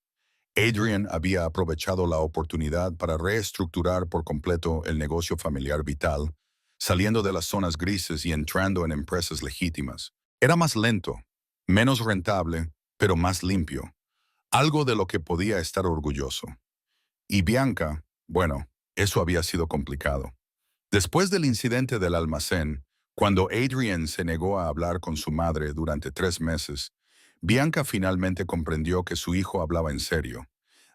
Adrian había aprovechado la oportunidad para reestructurar por completo el negocio familiar vital, saliendo de las zonas grises y entrando en empresas legítimas. Era más lento, menos rentable, pero más limpio, algo de lo que podía estar orgulloso. Y Bianca, bueno, eso había sido complicado. Después del incidente del almacén, cuando Adrian se negó a hablar con su madre durante 3 meses, Bianca finalmente comprendió que su hijo hablaba en serio.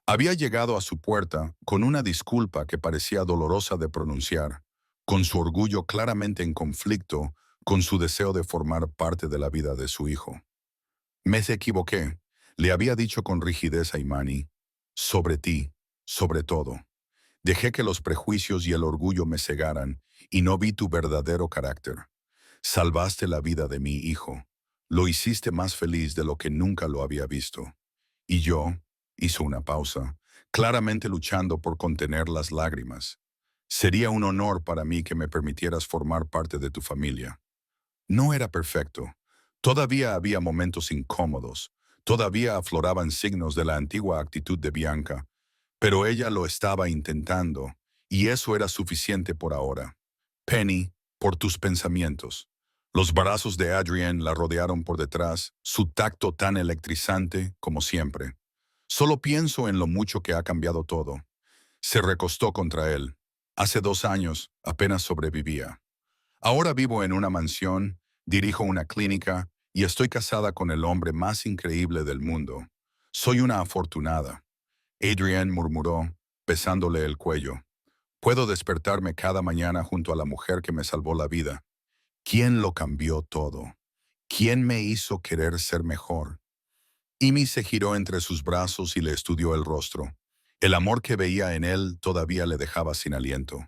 Había llegado a su puerta con una disculpa que parecía dolorosa de pronunciar, con su orgullo claramente en conflicto con su deseo de formar parte de la vida de su hijo. «Me equivoqué», le había dicho con rigidez a Imani. Sobre ti, sobre todo. Dejé que los prejuicios y el orgullo me cegaran y no vi tu verdadero carácter. Salvaste la vida de mi hijo. Lo hiciste más feliz de lo que nunca lo había visto. Y yo, hizo una pausa, claramente luchando por contener las lágrimas. Sería un honor para mí que me permitieras formar parte de tu familia. No era perfecto. Todavía había momentos incómodos. Todavía afloraban signos de la antigua actitud de Bianca. Pero ella lo estaba intentando, y eso era suficiente por ahora. Penny, por tus pensamientos. Los brazos de Adrienne la rodearon por detrás, su tacto tan electrizante como siempre. Solo pienso en lo mucho que ha cambiado todo. Se recostó contra él. Hace 2 años apenas sobrevivía. Ahora vivo en una mansión, dirijo una clínica y estoy casada con el hombre más increíble del mundo. Soy una afortunada. Adrienne murmuró, besándole el cuello. Puedo despertarme cada mañana junto a la mujer que me salvó la vida. ¿Quién lo cambió todo? ¿Quién me hizo querer ser mejor? Amy se giró entre sus brazos y le estudió el rostro. El amor que veía en él todavía le dejaba sin aliento.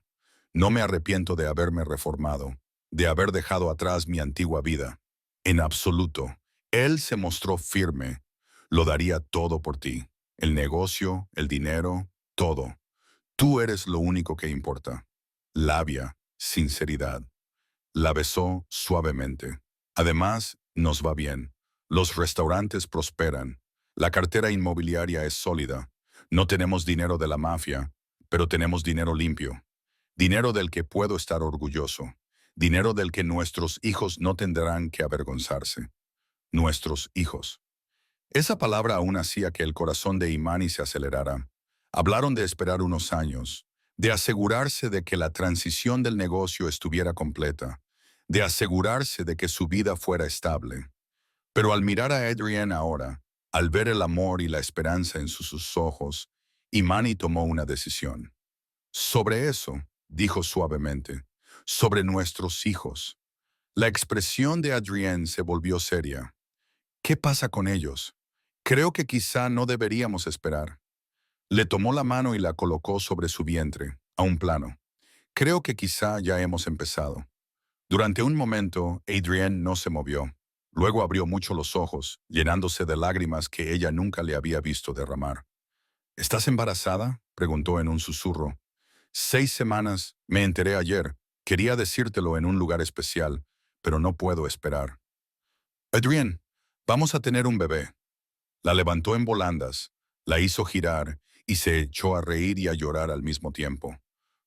No me arrepiento de haberme reformado, de haber dejado atrás mi antigua vida. En absoluto. Él se mostró firme. Lo daría todo por ti. El negocio, el dinero, todo. Tú eres lo único que importa. Labia, sinceridad. La besó suavemente. Además, nos va bien. Los restaurantes prosperan. La cartera inmobiliaria es sólida. No tenemos dinero de la mafia, pero tenemos dinero limpio. Dinero del que puedo estar orgulloso. Dinero del que nuestros hijos no tendrán que avergonzarse. Nuestros hijos. Esa palabra aún hacía que el corazón de Imani se acelerara. Hablaron de esperar unos años, de asegurarse de que la transición del negocio estuviera completa, de asegurarse de que su vida fuera estable. Pero al mirar a Adrienne ahora, al ver el amor y la esperanza en sus ojos, Imani tomó una decisión. Sobre eso, dijo suavemente, sobre nuestros hijos. La expresión de Adrienne se volvió seria. ¿Qué pasa con ellos? Creo que quizá no deberíamos esperar. Le tomó la mano y la colocó sobre su vientre, a un plano. Creo que quizá ya hemos empezado. Durante un momento, Adrienne no se movió. Luego abrió mucho los ojos, llenándose de lágrimas que ella nunca le había visto derramar. ¿Estás embarazada?, preguntó en un susurro. 6 semanas, me enteré ayer. Quería decírtelo en un lugar especial, pero no puedo esperar. Adrienne, vamos a tener un bebé. La levantó en volandas, la hizo girar y se echó a reír y a llorar al mismo tiempo.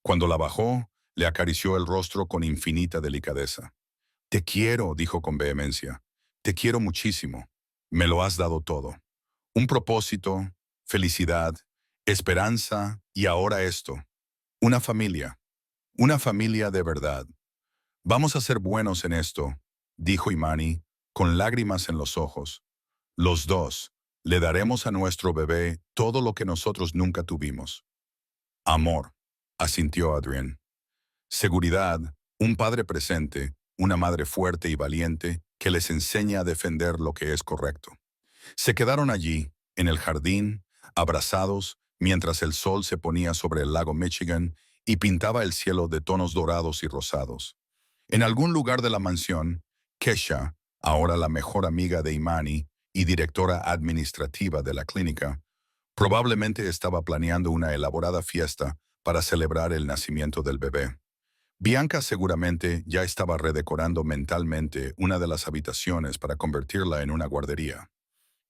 Cuando la bajó, le acarició el rostro con infinita delicadeza. Te quiero, dijo con vehemencia. Te quiero muchísimo. Me lo has dado todo. Un propósito, felicidad, esperanza y ahora esto. Una familia. Una familia de verdad. Vamos a ser buenos en esto, dijo Imani, con lágrimas en los ojos. Los dos. Le daremos a nuestro bebé todo lo que nosotros nunca tuvimos. Amor, asintió Adrienne. Seguridad, un padre presente, una madre fuerte y valiente que les enseña a defender lo que es correcto. Se quedaron allí, en el jardín, abrazados, mientras el sol se ponía sobre el lago Michigan y pintaba el cielo de tonos dorados y rosados. En algún lugar de la mansión, Kesha, ahora la mejor amiga de Imani y directora administrativa de la clínica, probablemente estaba planeando una elaborada fiesta para celebrar el nacimiento del bebé. Bianca seguramente ya estaba redecorando mentalmente una de las habitaciones para convertirla en una guardería.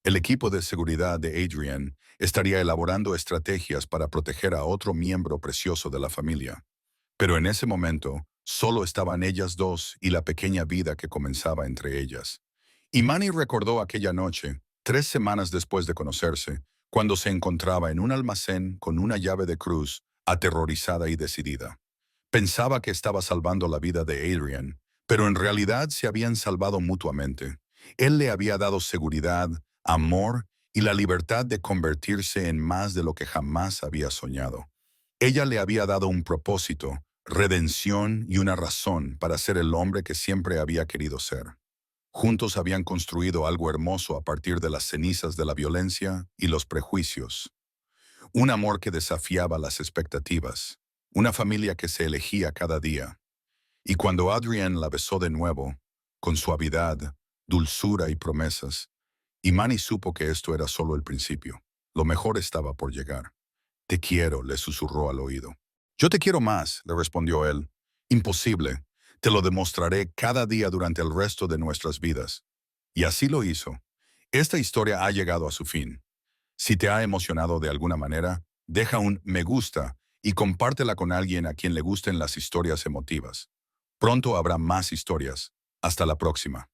El equipo de seguridad de Adrienne estaría elaborando estrategias para proteger a otro miembro precioso de la familia. Pero en ese momento, solo estaban ellas dos y la pequeña vida que comenzaba entre ellas. Imani recordó aquella noche, 3 semanas después de conocerse, cuando se encontraba en un almacén con una llave de cruz, aterrorizada y decidida. Pensaba que estaba salvando la vida de Adrienne, pero en realidad se habían salvado mutuamente. Él le había dado seguridad, amor y la libertad de convertirse en más de lo que jamás había soñado. Ella le había dado un propósito, redención y una razón para ser el hombre que siempre había querido ser. Juntos habían construido algo hermoso a partir de las cenizas de la violencia y los prejuicios. Un amor que desafiaba las expectativas. Una familia que se elegía cada día. Y cuando Adrienne la besó de nuevo, con suavidad, dulzura y promesas, Imani supo que esto era solo el principio. Lo mejor estaba por llegar. Te quiero, le susurró al oído. Yo te quiero más, le respondió él. Imposible. Te lo demostraré cada día durante el resto de nuestras vidas. Y así lo hizo. Esta historia ha llegado a su fin. Si te ha emocionado de alguna manera, deja un me gusta y compártela con alguien a quien le gusten las historias emotivas. Pronto habrá más historias. Hasta la próxima.